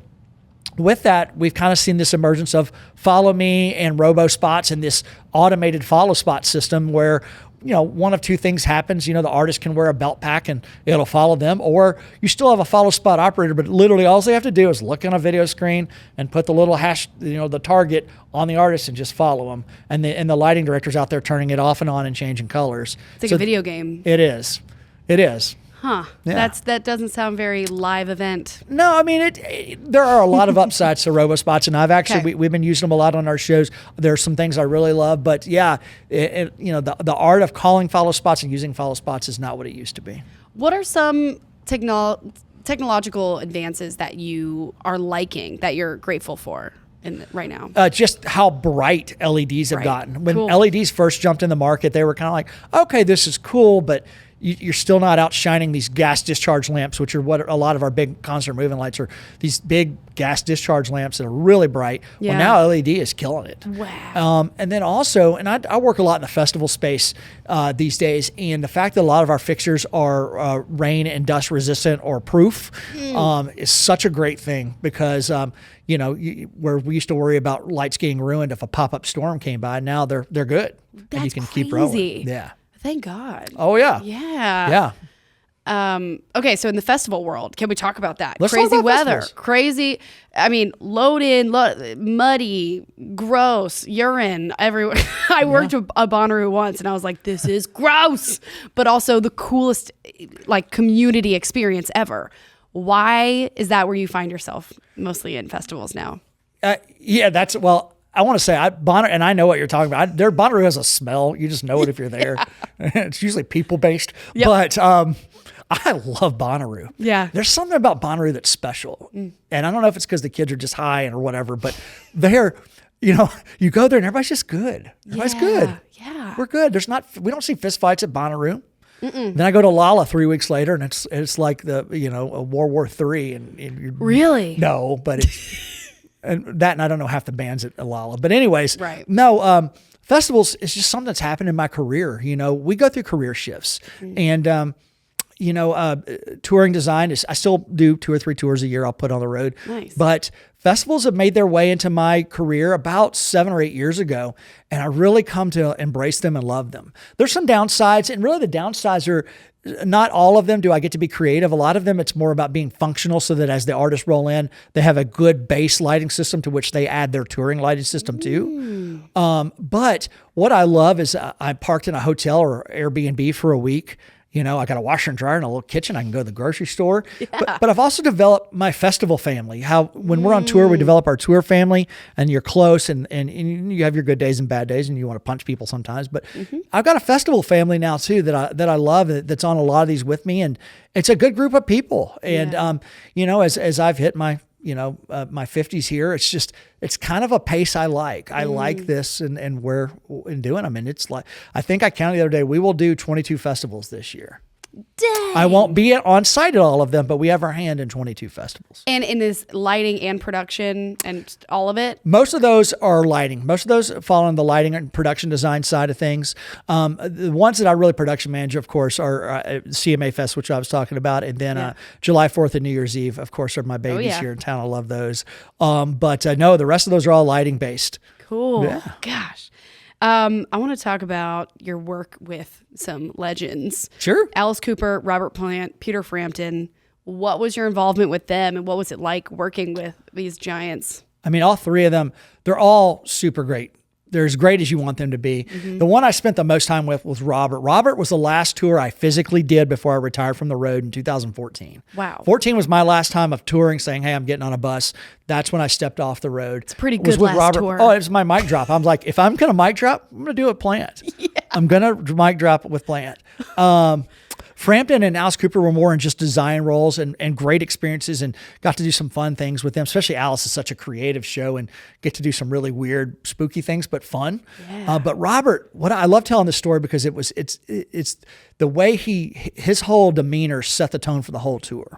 [SPEAKER 2] with that, we've kind of seen this emergence of follow me and robo spots, and this automated follow spot system where, one of two things happens. The artist can wear a belt pack and it'll follow them, or you still have a follow spot operator, but literally all they have to do is look on a video screen and put the little hash, the target on the artist, and just follow them. And the lighting director's out there turning it off and on and changing colors.
[SPEAKER 1] It's like a video game.
[SPEAKER 2] It is. It is.
[SPEAKER 1] Huh.
[SPEAKER 2] Yeah.
[SPEAKER 1] That doesn't sound very live event.
[SPEAKER 2] No, I mean, there are a lot of upsides to RoboSpots, and I've actually, we've been using them a lot on our shows. There are some things I really love, but yeah, the art of calling follow spots and using follow spots is not what it used to be.
[SPEAKER 1] What are some technological advances that you are liking, that you're grateful for right now?
[SPEAKER 2] Just how bright LEDs have gotten. When
[SPEAKER 1] Cool.
[SPEAKER 2] LEDs first jumped in the market, they were kind of like, okay, this is cool, but you're still not outshining these gas discharge lamps, which are what a lot of our big concert moving lights are. These big gas discharge lamps that are really bright.
[SPEAKER 1] Yeah.
[SPEAKER 2] Well, now LED is killing it.
[SPEAKER 1] Wow.
[SPEAKER 2] And then also, and I work a lot in the festival space these days, and the fact that a lot of our fixtures are rain and dust resistant or proof is such a great thing, because where we used to worry about lights getting ruined if a pop-up storm came by, now they're good.
[SPEAKER 1] That's
[SPEAKER 2] and you can
[SPEAKER 1] crazy.
[SPEAKER 2] keep rolling. Yeah.
[SPEAKER 1] Thank God.
[SPEAKER 2] Oh yeah.
[SPEAKER 1] Yeah.
[SPEAKER 2] Yeah.
[SPEAKER 1] Okay, so in the festival world, can we talk about that?
[SPEAKER 2] Let's
[SPEAKER 1] Crazy
[SPEAKER 2] talk about
[SPEAKER 1] weather.
[SPEAKER 2] festivals.
[SPEAKER 1] Crazy. I mean, muddy, gross, urine everywhere. I worked with a Bonnaroo once, and I was like, this is gross, but also the coolest community experience ever. Why is that where you find yourself mostly in festivals now?
[SPEAKER 2] I want to say Bonnaroo, and I know what you're talking about. Bonnaroo has a smell. You just know it if you're there. It's usually people based, but I love Bonnaroo.
[SPEAKER 1] Yeah.
[SPEAKER 2] There's something about Bonnaroo that's special, and I don't know if it's because the kids are just high or whatever, but they're you go there and everybody's just good. Everybody's good.
[SPEAKER 1] Yeah.
[SPEAKER 2] We're good. We don't see fist fights at Bonnaroo. Then I go to Lollapalooza 3 weeks later, and it's like a World War III. And
[SPEAKER 1] really?
[SPEAKER 2] No, but and I don't know half the bands at Lollapalooza. But anyways,
[SPEAKER 1] right.
[SPEAKER 2] No, festivals is just something that's happened in my career. We go through career shifts, and touring design I still do 2 or 3 tours a year I'll put on the road.
[SPEAKER 1] Nice.
[SPEAKER 2] But festivals have made their way into my career about 7 or 8 years ago, and I really come to embrace them and love them. There's some downsides, and really the downsides are not all of them do I get to be creative. A lot of them, it's more about being functional so that as the artists roll in, they have a good base lighting system to which they add their touring lighting system to. But what I love is I parked in a hotel or Airbnb for a week. I got a washer and dryer and a little kitchen. I can go to the grocery store. Yeah. But I've also developed my festival family. How when we're on tour, we develop our tour family, and you're close, and you have your good days and bad days, and you want to punch people sometimes. But I've got a festival family now too that I love, that's on a lot of these with me, and it's a good group of people. And as I've hit my my 50s here, it's kind of a pace I like. I like this and we're doing them. And it's like, I think I counted the other day, we will do 22 festivals this year.
[SPEAKER 1] Dang.
[SPEAKER 2] I won't be on site at all of them, but we have our hand in 22 festivals.
[SPEAKER 1] And in this lighting and production and all of it?
[SPEAKER 2] Most of those are lighting. Most of those fall on the lighting and production design side of things. The ones that I really production manage, of course, are CMA Fest, which I was talking about. And then July 4th and New Year's Eve, of course, are my babies here in town. I love those. But no, the rest of those are all lighting based.
[SPEAKER 1] Cool.
[SPEAKER 2] Yeah.
[SPEAKER 1] Gosh. I want to talk about your work with some legends.
[SPEAKER 2] Sure.
[SPEAKER 1] Alice Cooper, Robert Plant, Peter Frampton. What was your involvement with them, and what was it like working with these giants?
[SPEAKER 2] I mean, all 3 of them, they're all super great. They're as great as you want them to be. The one I spent the most time with was Robert. Robert was the last tour I physically did before I retired from the road in 2014.
[SPEAKER 1] Wow.
[SPEAKER 2] 14 was my last time of touring, saying, hey, I'm getting on a bus. That's when I stepped off the road.
[SPEAKER 1] It's a pretty good last tour.
[SPEAKER 2] Oh, it was my mic drop. I'm like, if I'm going to mic drop, I'm going to do it Plant. Yeah. I'm going to mic drop with Plant. Frampton and Alice Cooper were more in just design roles and great experiences, and got to do some fun things with them. Especially Alice is such a creative show and get to do some really weird, spooky things, but fun. Yeah. But Robert, I love telling this story because it's the way his whole demeanor set the tone for the whole tour.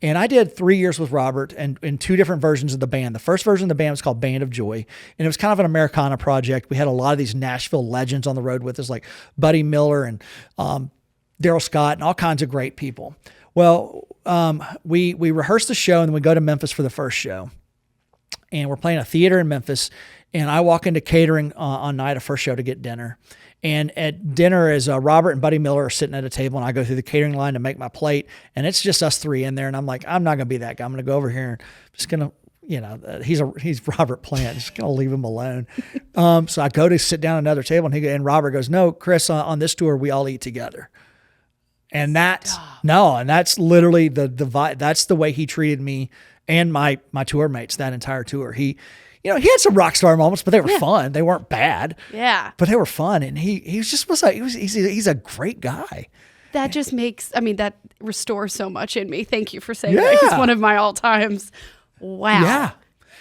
[SPEAKER 2] And I did 3 years with Robert and in 2 different versions of the band. The first version of the band was called Band of Joy, and it was kind of an Americana project. We had a lot of these Nashville legends on the road with us, like Buddy Miller and Daryl Scott and all kinds of great people. Well, we rehearsed the show, and then we go to Memphis for the first show. And we're playing a theater in Memphis, and I walk into catering on night of first show to get dinner. And at dinner, as Robert and Buddy Miller are sitting at a table, and I go through the catering line to make my plate, and it's just us 3 in there. And I'm like, I'm not going to be that guy. I'm going to go over here and just going to, he's Robert Plant. Just going to leave him alone. So I go to sit down at another table, and Robert goes, no, Chris, on this tour, we all eat together. And that's literally that's the way he treated me and my tour mates that entire tour. He had some rock star moments, but they were fun. They weren't bad.
[SPEAKER 1] Yeah.
[SPEAKER 2] But they were fun. And he's a great guy.
[SPEAKER 1] That just that restores so much in me. Thank you for saying that. It's one of my all times. Wow.
[SPEAKER 2] Yeah.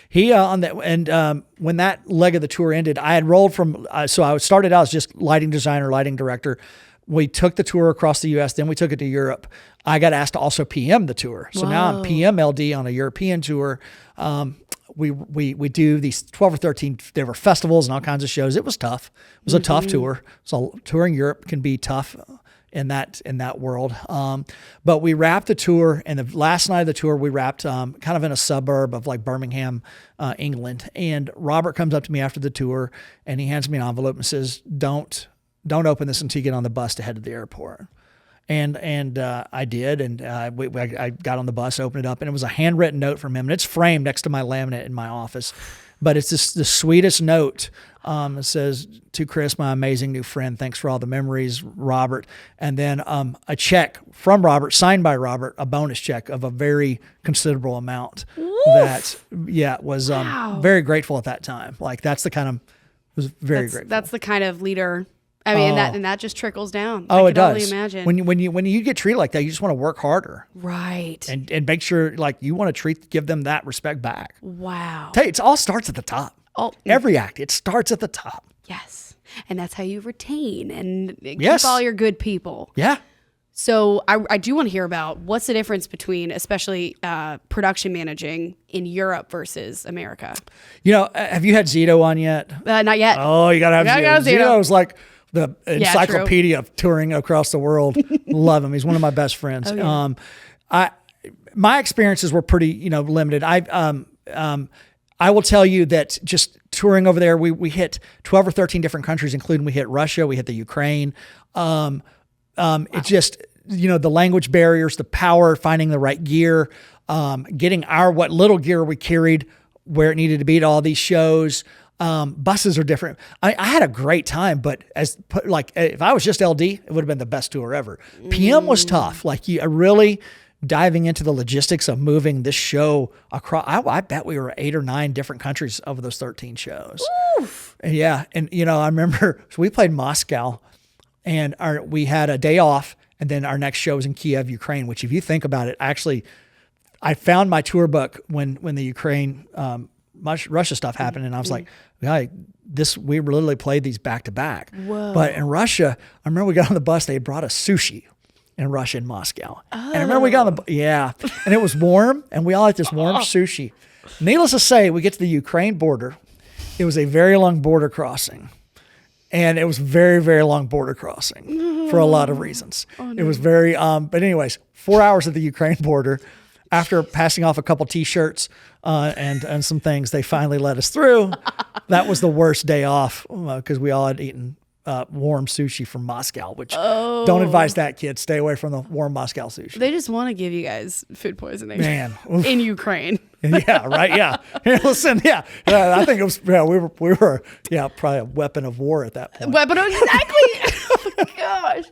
[SPEAKER 2] He when that leg of the tour ended, I had rolled from so I started out as just lighting designer, lighting director. We took the tour across the U.S., then we took it to Europe. I got asked to also PM the tour. So now I'm PM LD on a European tour. We do these 12 or 13 different festivals and all kinds of shows. It was tough. It was a tough tour. So touring Europe can be tough in that world. But we wrapped the tour, and the last night of the tour, we wrapped kind of in a suburb of like Birmingham, England. And Robert comes up to me after the tour, and he hands me an envelope and says, Don't open this until you get on the bus to head to the airport. And I did, and I got on the bus, opened it up, and it was a handwritten note from him, and it's framed next to my laminate in my office. But it's the sweetest note. It says, to Chris, my amazing new friend, thanks for all the memories, Robert. And then a check from Robert, signed by Robert, a bonus check of a very considerable amount. Oof. Was very grateful at that time. Like that's the kind of, was very grateful.
[SPEAKER 1] That's the kind of leader. I mean, and that just trickles down.
[SPEAKER 2] Oh,
[SPEAKER 1] it
[SPEAKER 2] does.
[SPEAKER 1] Only imagine.
[SPEAKER 2] When you get treated like that, you just want to work harder,
[SPEAKER 1] right?
[SPEAKER 2] And make sure like you want to give them that respect back.
[SPEAKER 1] Wow.
[SPEAKER 2] Hey, it all starts at the top. Every act, it starts at the top.
[SPEAKER 1] Yes. And that's how you retain and keep
[SPEAKER 2] Yes.
[SPEAKER 1] all your good people.
[SPEAKER 2] Yeah.
[SPEAKER 1] So I do want to hear about what's the difference between especially production managing in Europe versus America.
[SPEAKER 2] Have you had Zito on yet?
[SPEAKER 1] Not yet.
[SPEAKER 2] Oh, you got to have Zito. Zito's like the encyclopedia of touring across the world. Love him. He's one of my best friends. Oh, yeah. My experiences were pretty, limited. I will tell you that just touring over there, we hit 12 or 13 different countries, including we hit Russia, we hit the Ukraine. It just, the language barriers, the power, finding the right gear, getting what little gear we carried where it needed to be to all these shows. Buses are different. I had a great time, but if I was just LD, it would have been the best tour ever. PM was tough. Really diving into the logistics of moving this show across. I bet we were 8 or 9 different countries over those 13 shows. Oof. Yeah. And, I remember, so we played Moscow and we had a day off, and then our next show was in Kiev, Ukraine, which if you think about it, actually, I found my tour book when the Ukraine, Russia stuff happened, and I was like, we literally played these back to back. But in Russia, I remember we got on the bus, they had brought us sushi in Russia, in Moscow. And I remember we got on and it was warm, and we all ate this warm sushi. Needless to say, we get to the Ukraine border. It was a very long border crossing. And it was very, very long border crossing for a lot of reasons. Oh, no. It was very, but anyways, 4 hours at the Ukraine border. After passing off a couple T-shirts and some things, they finally let us through. That was the worst day off because we all had eaten warm sushi from Moscow, which don't advise that, kids. Stay away from the warm Moscow sushi.
[SPEAKER 1] They just want to give you guys food poisoning.
[SPEAKER 2] Man.
[SPEAKER 1] In Ukraine.
[SPEAKER 2] Yeah, right. Yeah. Listen, I think it was, we were probably a weapon of war at that point.
[SPEAKER 1] Exactly. Oh my gosh.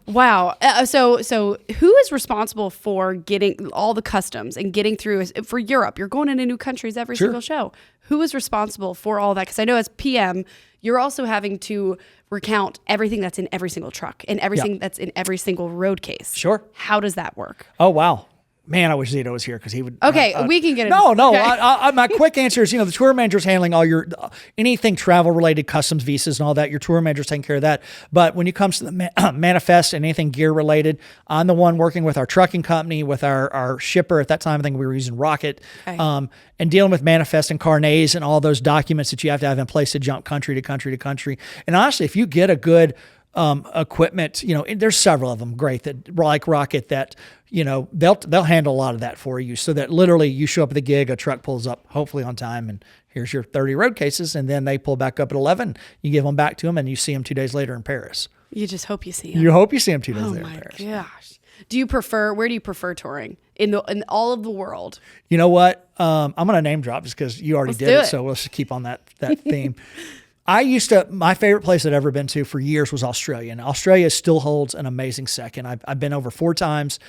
[SPEAKER 1] Wow. So who is responsible for getting all the customs and getting through for Europe? You're going into new countries every single show. Who is responsible for all that? Because I know as PM, you're also having to recount everything that's in every single truck and everything that's in every single road case.
[SPEAKER 2] Sure.
[SPEAKER 1] How does that work?
[SPEAKER 2] Oh, wow. Man, I wish Zito was here because he would.
[SPEAKER 1] Okay, we can get it.
[SPEAKER 2] No.
[SPEAKER 1] Okay.
[SPEAKER 2] My quick answer is, the tour manager's handling all your anything travel related, customs, visas, and all that. Your tour manager's taking care of that. But when it comes to the manifest and anything gear related, I'm the one working with our trucking company, with our shipper. At that time, I think we were using Rocket, and dealing with manifest and carnets and all those documents that you have to have in place to jump country to country to country. And honestly, if you get a good equipment, there's several of them great that like Rocket that, they'll handle a lot of that for you so that literally you show up at the gig, a truck pulls up hopefully on time, and here's your 30 road cases. And then they pull back up at 11, you give them back to them, and you see them 2 days later in Paris.
[SPEAKER 1] You just hope you see them.
[SPEAKER 2] You hope you see them 2 days later in Paris.
[SPEAKER 1] Oh my gosh. Where do you prefer touring in all of the world?
[SPEAKER 2] You know what? I'm going to name drop just because you already did it. So let's just keep on that theme. My favorite place I'd ever been to for years was Australia. And Australia still holds an amazing second. I've been over 4 times,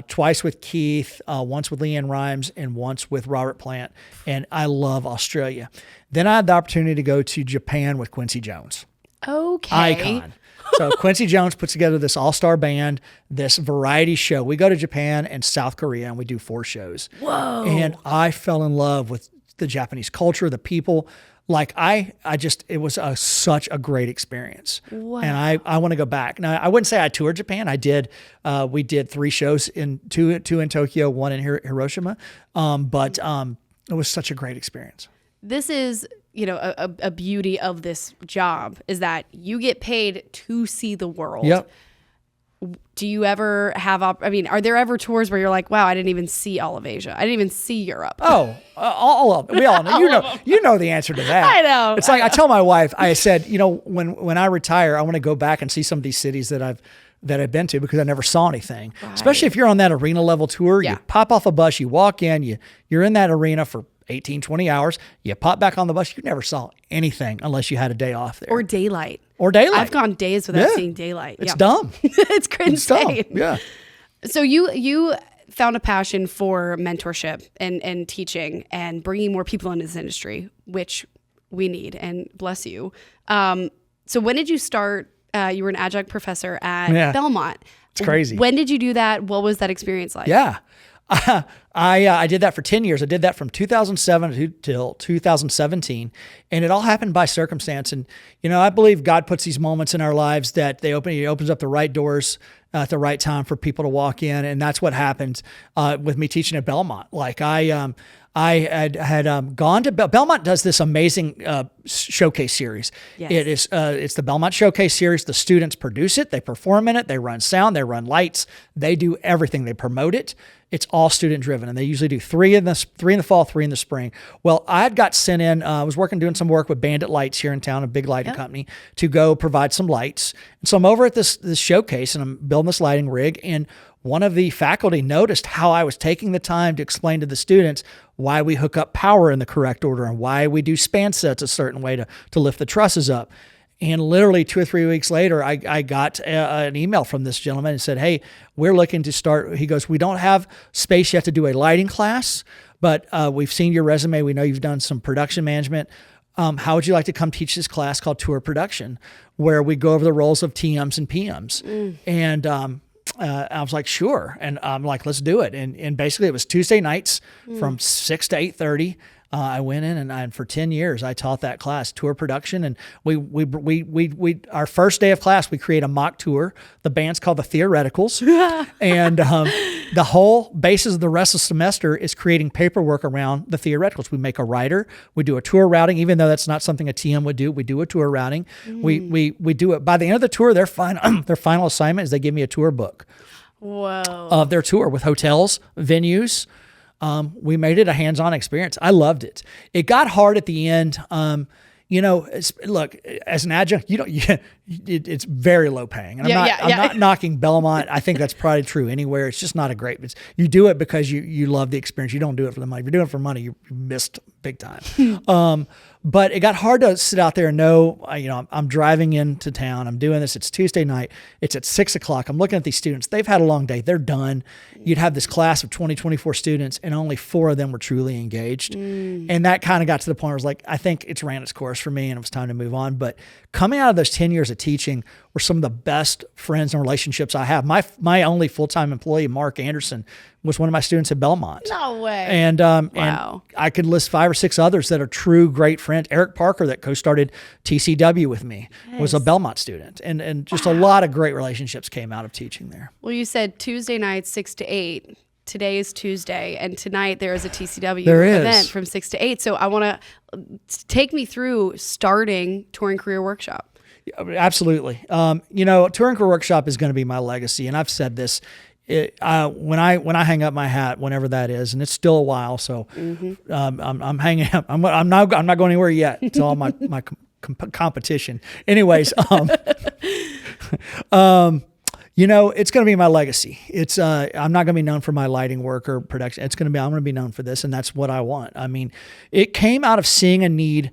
[SPEAKER 2] twice with Keith, once with Leanne Rimes, and once with Robert Plant. And I love Australia. Then I had the opportunity to go to Japan with Quincy Jones.
[SPEAKER 1] Okay.
[SPEAKER 2] Icon. So Quincy Jones puts together this all-star band, this variety show. We go to Japan and South Korea, and we do 4 shows.
[SPEAKER 1] Whoa.
[SPEAKER 2] And I fell in love with the Japanese culture, the people. It was such a great experience. Wow. And I want to go back. Now, I wouldn't say I toured Japan. We did 3 shows two in Tokyo, 1 in Hiroshima. But it was such a great experience.
[SPEAKER 1] This is, a beauty of this job is that you get paid to see the world.
[SPEAKER 2] Yep.
[SPEAKER 1] Do you ever have, are there ever tours where you're like, wow, I didn't even see all of Asia. I didn't even see Europe.
[SPEAKER 2] Oh, all of them. We all know. You know the answer to that.
[SPEAKER 1] I know.
[SPEAKER 2] It's like I tell my wife, I said, when I retire, I want to go back and see some of these cities that I've been to because I never saw anything. Right. Especially if you're on that arena level tour, you pop off a bus, you walk in, you're in that arena for 18, 20 hours, you pop back on the bus, you never saw anything unless you had a day off there.
[SPEAKER 1] Or daylight.
[SPEAKER 2] I've
[SPEAKER 1] gone days without seeing daylight.
[SPEAKER 2] It's dumb.
[SPEAKER 1] It's insane.
[SPEAKER 2] Dumb. Yeah.
[SPEAKER 1] So you found a passion for mentorship and teaching and bringing more people into this industry, which we need, and bless you. So when did you start? You were an adjunct professor at Belmont.
[SPEAKER 2] It's crazy.
[SPEAKER 1] When did you do that? What was that experience like?
[SPEAKER 2] Yeah. I did that for 10 years. I did that from 2007 till 2017. And it all happened by circumstance. And, I believe God puts these moments in our lives that he opens up the right doors at the right time for people to walk in. And that's what happened with me teaching at Belmont. Like I had gone to Belmont does this amazing showcase series. Yes. It's the Belmont Showcase series. The students produce it, they perform in it, they run sound, they run lights, they do everything, they promote it. It's all student driven, and they usually do three in the fall, 3 in the spring. Well, I had got sent in. I was doing some work with Bandit Lights here in town, a big lighting company, to go provide some lights. And so I'm over at this showcase, and I'm building this lighting rig, and one of the faculty noticed how I was taking the time to explain to the students why we hook up power in the correct order and why we do span sets a certain way to lift the trusses up. And literally 2 or 3 weeks later, I got an email from this gentleman and said, hey, we're looking to start. He goes, we don't have space yet to do a lighting class, but we've seen your resume. We know you've done some production management. How would you like to come teach this class called Tour Production, where we go over the roles of TMs and PMs? And I was like, sure. And I'm like, let's do it. And basically it was Tuesday nights from 6 to 8:30. I went in and for 10 years, I taught that class, tour production. And we our first day of class, we create a mock tour. The band's called the Theoreticals. And the whole basis of the rest of the semester is creating paperwork around the Theoreticals. We make a rider. We do a tour routing, even though that's not something a TM would do. We do a tour routing. We do it. By the end of the tour, their final assignment is they give me a tour book.
[SPEAKER 1] Whoa.
[SPEAKER 2] Of their tour with hotels, venues. We made it a hands-on experience. I loved it. It got hard at the end. Look, as an adjunct, it's very low paying. And I'm not knocking Belmont. I think that's probably true anywhere. It's just not a great. You do it because you love the experience. You don't do it for the money. If you're doing it for money, you missed big time. But it got hard to sit out there and know, I'm driving into town. I'm doing this. It's Tuesday night. It's at 6:00. I'm looking at these students. They've had a long day. They're done. You'd have this class of 24 students, and only 4 of them were truly engaged. And that kind of got to the point where I was like, I think it's ran its course for me, and it was time to move on. But coming out of those 10 years of teaching were some of the best friends and relationships I have. My only full-time employee, Mark Anderson, was one of my students at Belmont.
[SPEAKER 1] No way.
[SPEAKER 2] And
[SPEAKER 1] wow.
[SPEAKER 2] And I could list 5 or 6 others that are true great friends. Eric Parker, that co-started TCW with me, was a Belmont student. And just a lot of great relationships came out of teaching there.
[SPEAKER 1] Well, you said Tuesday nights 6 to 8. Today is Tuesday, and tonight there is a TCW event from 6 to 8. So I want to take me through starting Touring Career Workshop.
[SPEAKER 2] Absolutely. Touring Career Workshop is going to be my legacy, and I've said this. When I hang up my hat, whenever that is, and it's still a while, so I'm hanging up. I'm not going anywhere yet. It's all my competition. Anyways, it's going to be my legacy. It's I'm not going to be known for my lighting work or production. I'm going to be known for this, and that's what I want. I mean, it came out of seeing a need.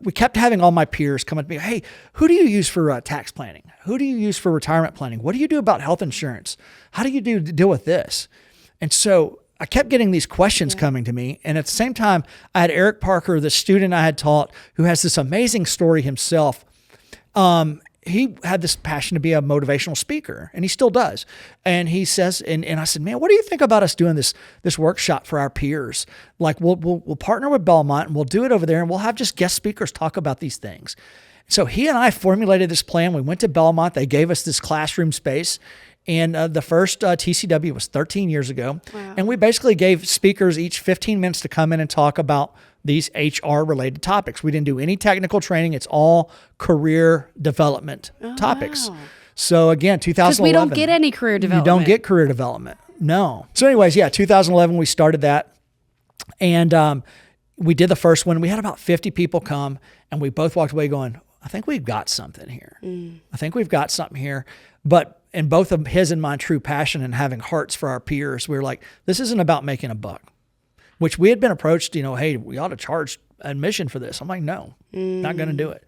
[SPEAKER 2] We kept having all my peers come up to me, hey, who do you use for tax planning? Who do you use for retirement planning? What do you do about health insurance? How do you deal with this? And so I kept getting these questions coming to me. And at the same time, I had Eric Parker, the student I had taught, who has this amazing story himself. He had this passion to be a motivational speaker, and he still does. And he says, and I said, man, what do you think about us doing this workshop for our peers? Like we'll partner with Belmont, and we'll do it over there, and we'll have just guest speakers talk about these things. So he and I formulated this plan. We went to Belmont. They gave us this classroom space. And the first TCW was 13 years ago. Wow. And we basically gave speakers each 15 minutes to come in and talk about these HR related topics. We didn't do any technical training. It's all career development topics. Wow. So again, 2011. Because
[SPEAKER 1] we don't get any career development.
[SPEAKER 2] You don't get career development. No. So anyways, 2011, we started that. And we did the first one. We had about 50 people come, and we both walked away going, I think we've got something here. I think we've got something here. But in both of his and my true passion and having hearts for our peers, we were like, this isn't about making a buck, which we had been approached, hey, we ought to charge admission for this. I'm like, no, not going to do it.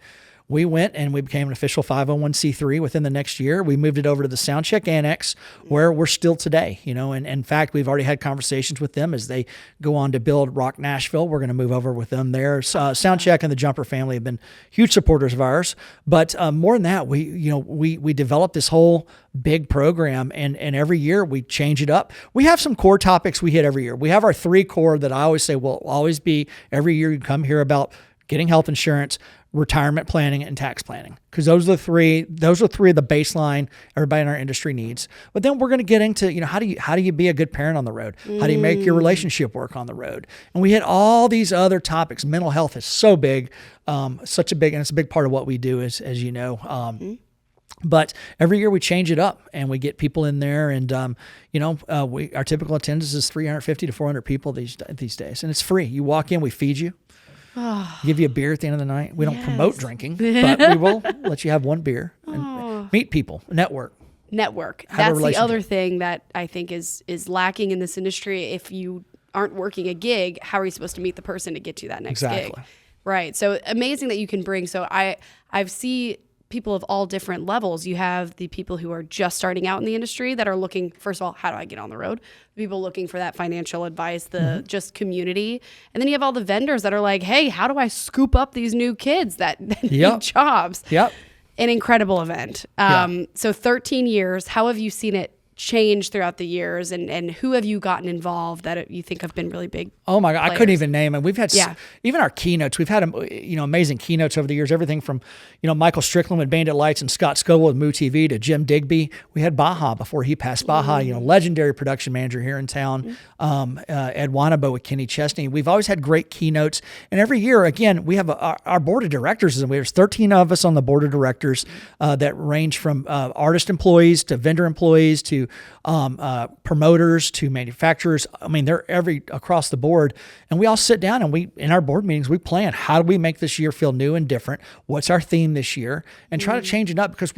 [SPEAKER 2] we went and we became an official 501c3 within the next year. We moved it over to the Soundcheck Annex, where we're still today, and in fact, we've already had conversations with them as they go on to build Rock Nashville. We're going to move over with them there. Soundcheck and the Jumper family have been huge supporters of ours. But more than that, we developed this whole big program, and every year we change it up. We have some core topics we hit every year. We have our 3 core that I always say will always be every year. You come here about getting health insurance, retirement planning, and tax planning, because those are three of the baseline everybody in our industry needs. But then we're going to get into, how do you be a good parent on the road? How do you make your relationship work on the road? And we hit all these other topics. Mental health is so big, and it's a big part of what we do, as you know. But every year we change it up and we get people in there, and our typical attendance is 350 to 400 people these days, and it's free. You walk in, we feed you. Give you a beer at the end of the night. We don't promote drinking, but we will let you have one beer and meet people, network.
[SPEAKER 1] That's the other thing that I think is lacking in this industry. If you aren't working a gig, how are you supposed to meet the person to get to that next gig? Right. So amazing that you can bring. So I've seen people of all different levels. You have the people who are just starting out in the industry that are looking, first of all, how do I get on the road? People looking for that financial advice, the just community. And then you have all the vendors that are like, hey, how do I scoop up these new kids that need jobs?
[SPEAKER 2] Yep.
[SPEAKER 1] An incredible event. So 13 years, how have you seen it change throughout the years, and who have you gotten involved that you think have been really big?
[SPEAKER 2] Oh my God, players? I couldn't even name them. We've had even our keynotes. We've had amazing keynotes over the years. Everything from Michael Strickland with Bandit Lights and Scott Scoville with Moo TV to Jim Digby. We had Baja before he passed. Baja, legendary production manager here in town. Ed Wanabo with Kenny Chesney. We've always had great keynotes, and every year, again, we have our board of directors, and there's 13 of us on the board of directors that range from artist employees to vendor employees to promoters to manufacturers. I mean, they're across the board, and we all sit down and in our board meetings, we plan, how do we make this year feel new and different? What's our theme this year? And try to change it up, because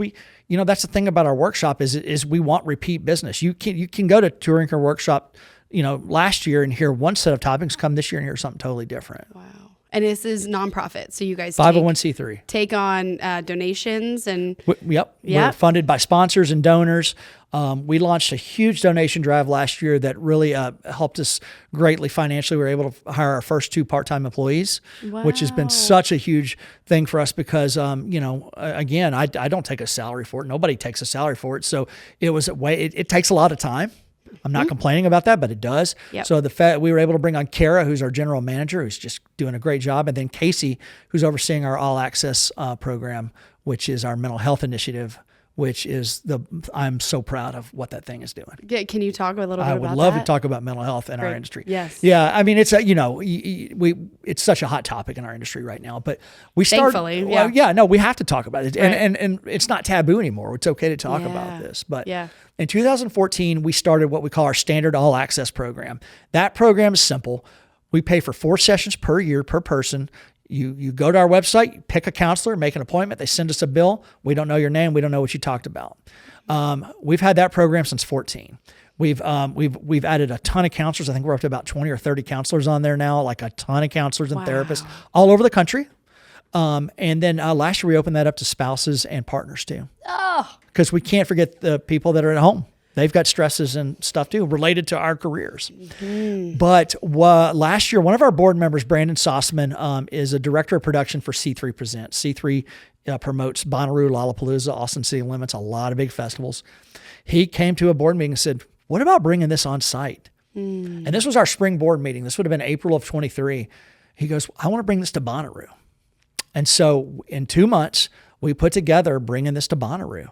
[SPEAKER 2] that's the thing about our workshop is we want repeat business. You can go to Touring Car Workshop, last year and hear one set of topics, come this year and hear something totally different.
[SPEAKER 1] Wow. And this is nonprofit, so you guys
[SPEAKER 2] 501c3
[SPEAKER 1] take on donations and
[SPEAKER 2] we're funded by sponsors and donors. We launched a huge donation drive last year that really helped us greatly financially. We were able to hire our first 2 part-time employees, which has been such a huge thing for us because, again, I don't take a salary for it. Nobody takes a salary for it. So it takes a lot of time. I'm not complaining about that, but it does.
[SPEAKER 1] Yep.
[SPEAKER 2] So the fact we were able to bring on Kara, who's our general manager, who's just doing a great job, and then Casey, who's overseeing our All Access program, which is our mental health initiative, which is I'm so proud of what that thing is doing.
[SPEAKER 1] Can you talk a little bit about that?
[SPEAKER 2] I would love to talk about mental health in our industry.
[SPEAKER 1] Yes.
[SPEAKER 2] Yeah. I mean, it's it's such a hot topic in our industry right now, but we
[SPEAKER 1] Thankfully,
[SPEAKER 2] we have to talk about it. And it's not taboo anymore. It's okay to talk about this, but in 2014, we started what we call our standard all access program. That program is simple. We pay for 4 sessions per year per person. You go to our website, you pick a counselor, make an appointment. They send us a bill. We don't know your name. We don't know what you talked about. We've had that program since 14. We've added a ton of counselors. I think we're up to about 20 or 30 counselors on there now, like a ton of counselors and therapists all over the country. And then last year we opened that up to spouses and partners too. Oh, because we can't forget the people that are at home. They've got stresses and stuff too related to our careers. Mm-hmm. But last year, one of our board members, Brandon Sossman, is a director of production for C3 Presents. C3 promotes Bonnaroo, Lollapalooza, Austin City Limits, a lot of big festivals. He came to a board meeting and said, what about bringing this on site? And this was our spring board meeting. This would have been April of 23. He goes, I want to bring this to Bonnaroo. And so in 2 months, we put together bringing this to Bonnaroo.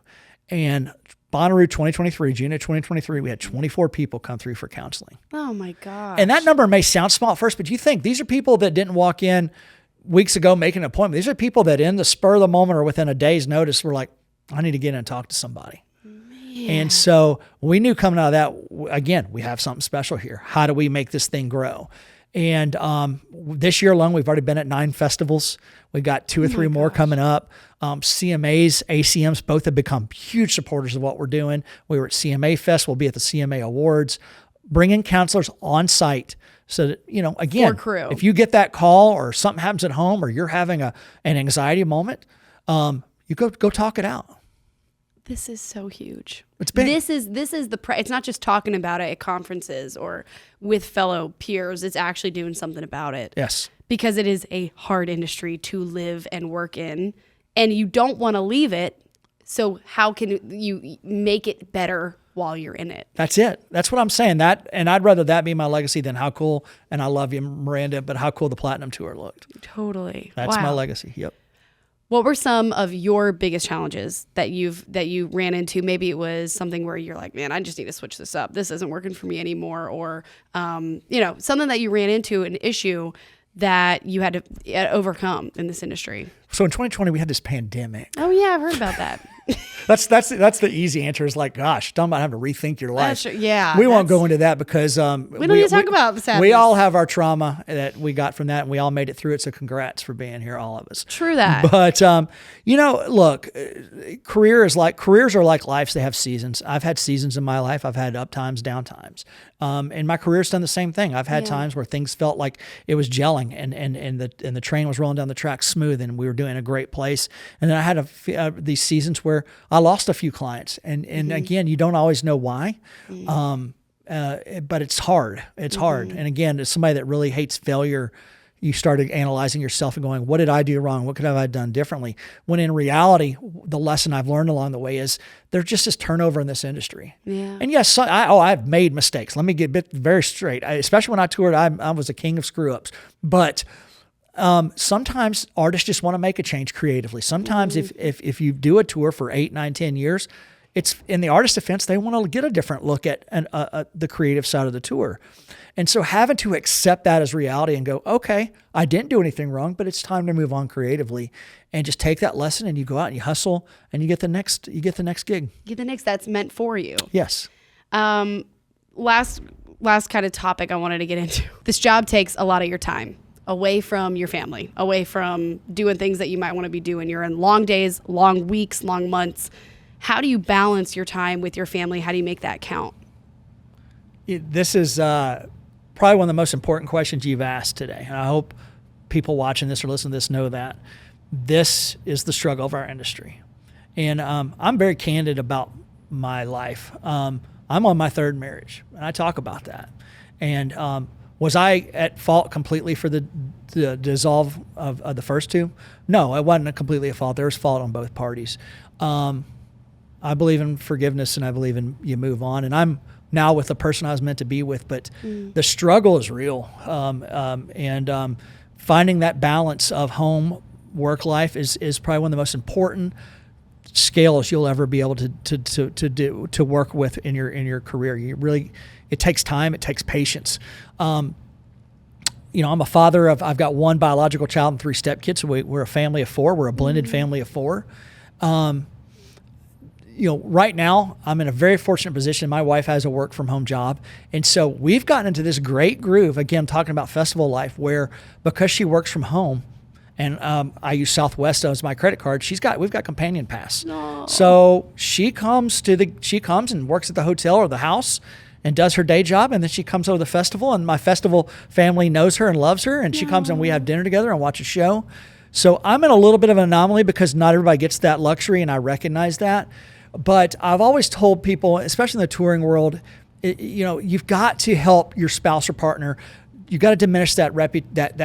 [SPEAKER 2] And Bonnaroo 2023, June of 2023, we had 24 people come through for counseling.
[SPEAKER 1] Oh my gosh.
[SPEAKER 2] And that number may sound small at first, but you think these are people that didn't walk in weeks ago making an appointment. These are people that in the spur of the moment or within a day's notice were like, I need to get in and talk to somebody. Man. And so we knew coming out of that, again, we have something special here. How do we make this thing grow? And this year alone, we've already been at 9 festivals. We've got 2 or 3 more coming up. CMAs, ACMs, both have become huge supporters of what we're doing. We were at CMA Fest. We'll be at the CMA Awards. Bringing counselors on site so that, again, if you get that call or something happens at home or you're having an anxiety moment, You go talk it out.
[SPEAKER 1] This is so huge.
[SPEAKER 2] It's big.
[SPEAKER 1] This is it's not just talking about it at conferences or with fellow peers. It's actually doing something about it.
[SPEAKER 2] Yes.
[SPEAKER 1] Because it is a hard industry to live and work in, and you don't want to leave it. So how can you make it better while you're in it?
[SPEAKER 2] That's it. That's what I'm saying. And I'd rather that be my legacy than how cool, and I love you, Miranda, but how cool the Platinum Tour looked.
[SPEAKER 1] Totally.
[SPEAKER 2] That's my legacy. Yep.
[SPEAKER 1] What were some of your biggest challenges that you ran into? Maybe it was something where you're like, man, I just need to switch this up. This isn't working for me anymore. Or, something that you ran into, an issue that you had to overcome in this industry.
[SPEAKER 2] So in 2020, we had this pandemic.
[SPEAKER 1] Oh yeah, I've heard about that.
[SPEAKER 2] That's the easy answer is like, gosh, talking about having to rethink your life.
[SPEAKER 1] Yeah.
[SPEAKER 2] We won't go into that because
[SPEAKER 1] we don't need to talk about the sadness.
[SPEAKER 2] We all have our trauma that we got from that, and we all made it through it. So congrats for being here, all of us.
[SPEAKER 1] True that.
[SPEAKER 2] But look, careers are like lives. They have seasons. I've had seasons in my life. I've had up times, down times. And my career's done the same thing. I've had times where things felt like it was gelling, and the train was rolling down the track smooth, and we were doing a great place. And then I had these seasons where I lost a few clients, and again, you don't always know why, but it's hard. It's hard. And again, as somebody that really hates failure, you started analyzing yourself and going, what did I do wrong? What could have I done differently? When in reality, the lesson I've learned along the way is there just is turnover in this industry. Yeah. And yes, I've made mistakes. Let me get very straight. Especially when I toured, I was a king of screw ups. But sometimes artists just want to make a change creatively. Sometimes if you do a tour for 8, 9, 10 years, it's in the artist's defense, they want to get a different look at the creative side of the tour. And so having to accept that as reality and go, okay, I didn't do anything wrong, but it's time to move on creatively, and just take that lesson and you go out and you hustle and you get the next gig.
[SPEAKER 1] Get the next that's meant for you.
[SPEAKER 2] Yes.
[SPEAKER 1] Last kind of topic I wanted to get into. This job takes a lot of your time away from your family, away from doing things that you might want to be doing. You're in long days, long weeks, long months. How do you balance your time with your family? How do you make that count?
[SPEAKER 2] This is probably one of the most important questions you've asked today. And I hope people watching this or listening to this know that this is the struggle of our industry. And I'm very candid about my life. I'm on my third marriage, and I talk about that. And was I at fault completely for the dissolve of the first two? No, it wasn't completely at fault. There was fault on both parties. I believe in forgiveness, and I believe in you move on. And I'm now with the person I was meant to be with, but the struggle is real. And finding that balance of home work life is probably one of the most important scales you'll ever be able to work with in your career. It takes time, it takes patience. I'm a father I've got one biological child and 3 stepkids. So we're a family of 4. We're a blended family of 4. Right now I'm in a very fortunate position. My wife has a work from home job. And so we've gotten into this great groove, again, talking about festival life, where because she works from home and I use Southwest as my credit card, we've got companion pass. No. So she comes and works at the hotel or the house and does her day job. And then she comes over to the festival, and my festival family knows her and loves her. And she comes and we have dinner together and watch a show. So I'm in a little bit of an anomaly because not everybody gets that luxury, and I recognize that. But I've always told people, especially in the touring world, you've got to help your spouse or partner. You've got to diminish that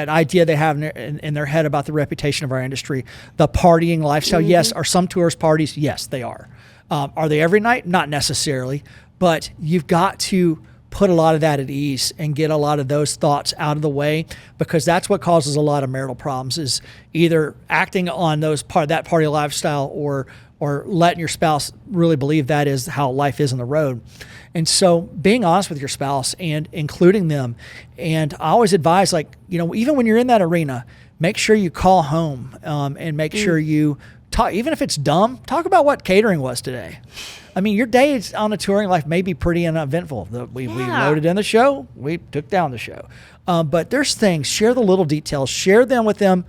[SPEAKER 2] idea they have in their head about the reputation of our industry, the partying lifestyle. Mm-hmm. Yes, are some tours parties? Yes, they are. Are they every night? Not necessarily. But you've got to put a lot of that at ease and get a lot of those thoughts out of the way, because that's what causes a lot of marital problems, is either acting on that party lifestyle or letting your spouse really believe that is how life is on the road. And so being honest with your spouse and including them. And I always advise, even when you're in that arena, make sure you call home and make sure you talk, even if it's dumb, talk about what catering was today. I mean, your day on a touring life may be pretty uneventful. We loaded in the show, we took down the show. But there's things, share the little details, share them with them,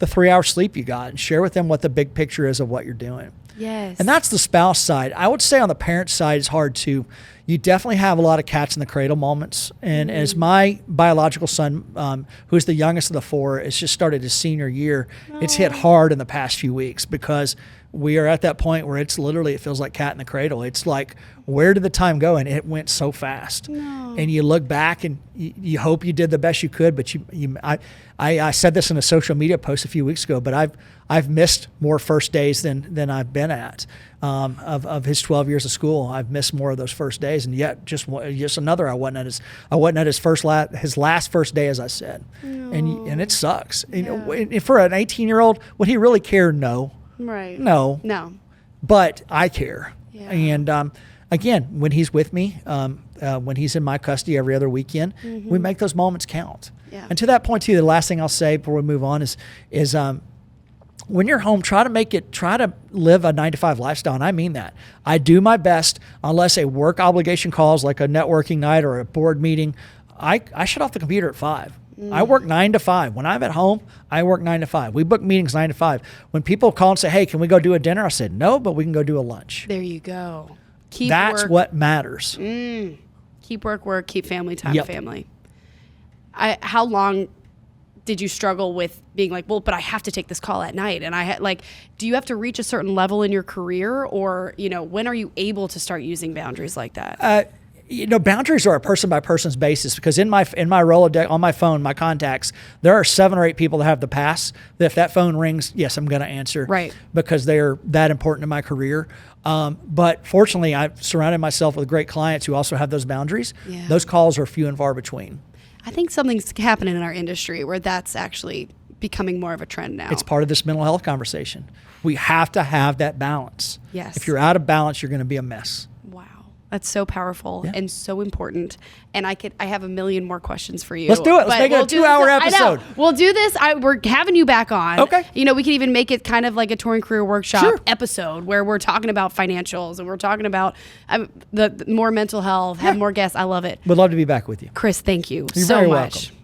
[SPEAKER 2] the 3-hour sleep you got, and share with them what the big picture is of what you're doing.
[SPEAKER 1] Yes.
[SPEAKER 2] And that's the spouse side. I would say on the parent side, it's hard to, you definitely have a lot of cats in the cradle moments. And as my biological son, who's the youngest of the four, has just started his senior year, it's hit hard in the past few weeks because we are at that point where it's literally, it feels like cat in the cradle. It's like, where did the time go? And it went so fast.
[SPEAKER 1] No.
[SPEAKER 2] And you look back and you hope you did the best you could, but I said this in a social media post a few weeks ago, but I've missed more first days than I've been at of his 12 years of school. I've missed more of those first days, and yet just another. I wasn't at his last first day, as I said, and it sucks.
[SPEAKER 1] Yeah.
[SPEAKER 2] You know, for an 18-year-old, would he really care? No.
[SPEAKER 1] Right.
[SPEAKER 2] No. But I care.
[SPEAKER 1] Yeah.
[SPEAKER 2] And again, when he's with me, when he's in my custody every other weekend, we make those moments count.
[SPEAKER 1] Yeah.
[SPEAKER 2] And to that point too, the last thing I'll say before we move on is when you're home, try to live a 9-to-5 lifestyle. And I mean that. I do my best, unless a work obligation calls, like a networking night or a board meeting, I shut off the computer at 5. I work 9 to 5. When I'm at home, I work 9 to 5. We book meetings 9 to 5. When people call and say, hey, can we go do a dinner? I said, no, but we can go do a lunch.
[SPEAKER 1] There you go.
[SPEAKER 2] That's what matters.
[SPEAKER 1] Keep work, keep family time, family. How long did you struggle with being like, well, but I have to take this call at night? And I had do you have to reach a certain level in your career, or, when are you able to start using boundaries like that?
[SPEAKER 2] Boundaries are a person by person's basis, because in my Rolodex on my phone, my contacts, there are 7 or 8 people that have the pass that if that phone rings, yes, I'm going to answer,
[SPEAKER 1] right?
[SPEAKER 2] Because they're that important in my career. But fortunately, I've surrounded myself with great clients who also have those boundaries.
[SPEAKER 1] Yeah.
[SPEAKER 2] Those calls are few and far between.
[SPEAKER 1] I think something's happening in our industry where that's actually becoming more of a trend now.
[SPEAKER 2] It's part of this mental health conversation. We have to have that balance.
[SPEAKER 1] Yes.
[SPEAKER 2] If you're out of balance, you're going to be a mess.
[SPEAKER 1] Wow. That's so powerful and so important. And I have a million more questions for you.
[SPEAKER 2] Let's do it. Let's make it a 2-hour episode.
[SPEAKER 1] I know. We'll do this. We're having you back on.
[SPEAKER 2] Okay.
[SPEAKER 1] We can even make it kind of like a touring career workshop episode where we're talking about financials and we're talking about the more mental health, have more guests. I love it.
[SPEAKER 2] Would love to be back with you.
[SPEAKER 1] Chris, thank you
[SPEAKER 2] You're
[SPEAKER 1] so
[SPEAKER 2] very
[SPEAKER 1] much.
[SPEAKER 2] welcome.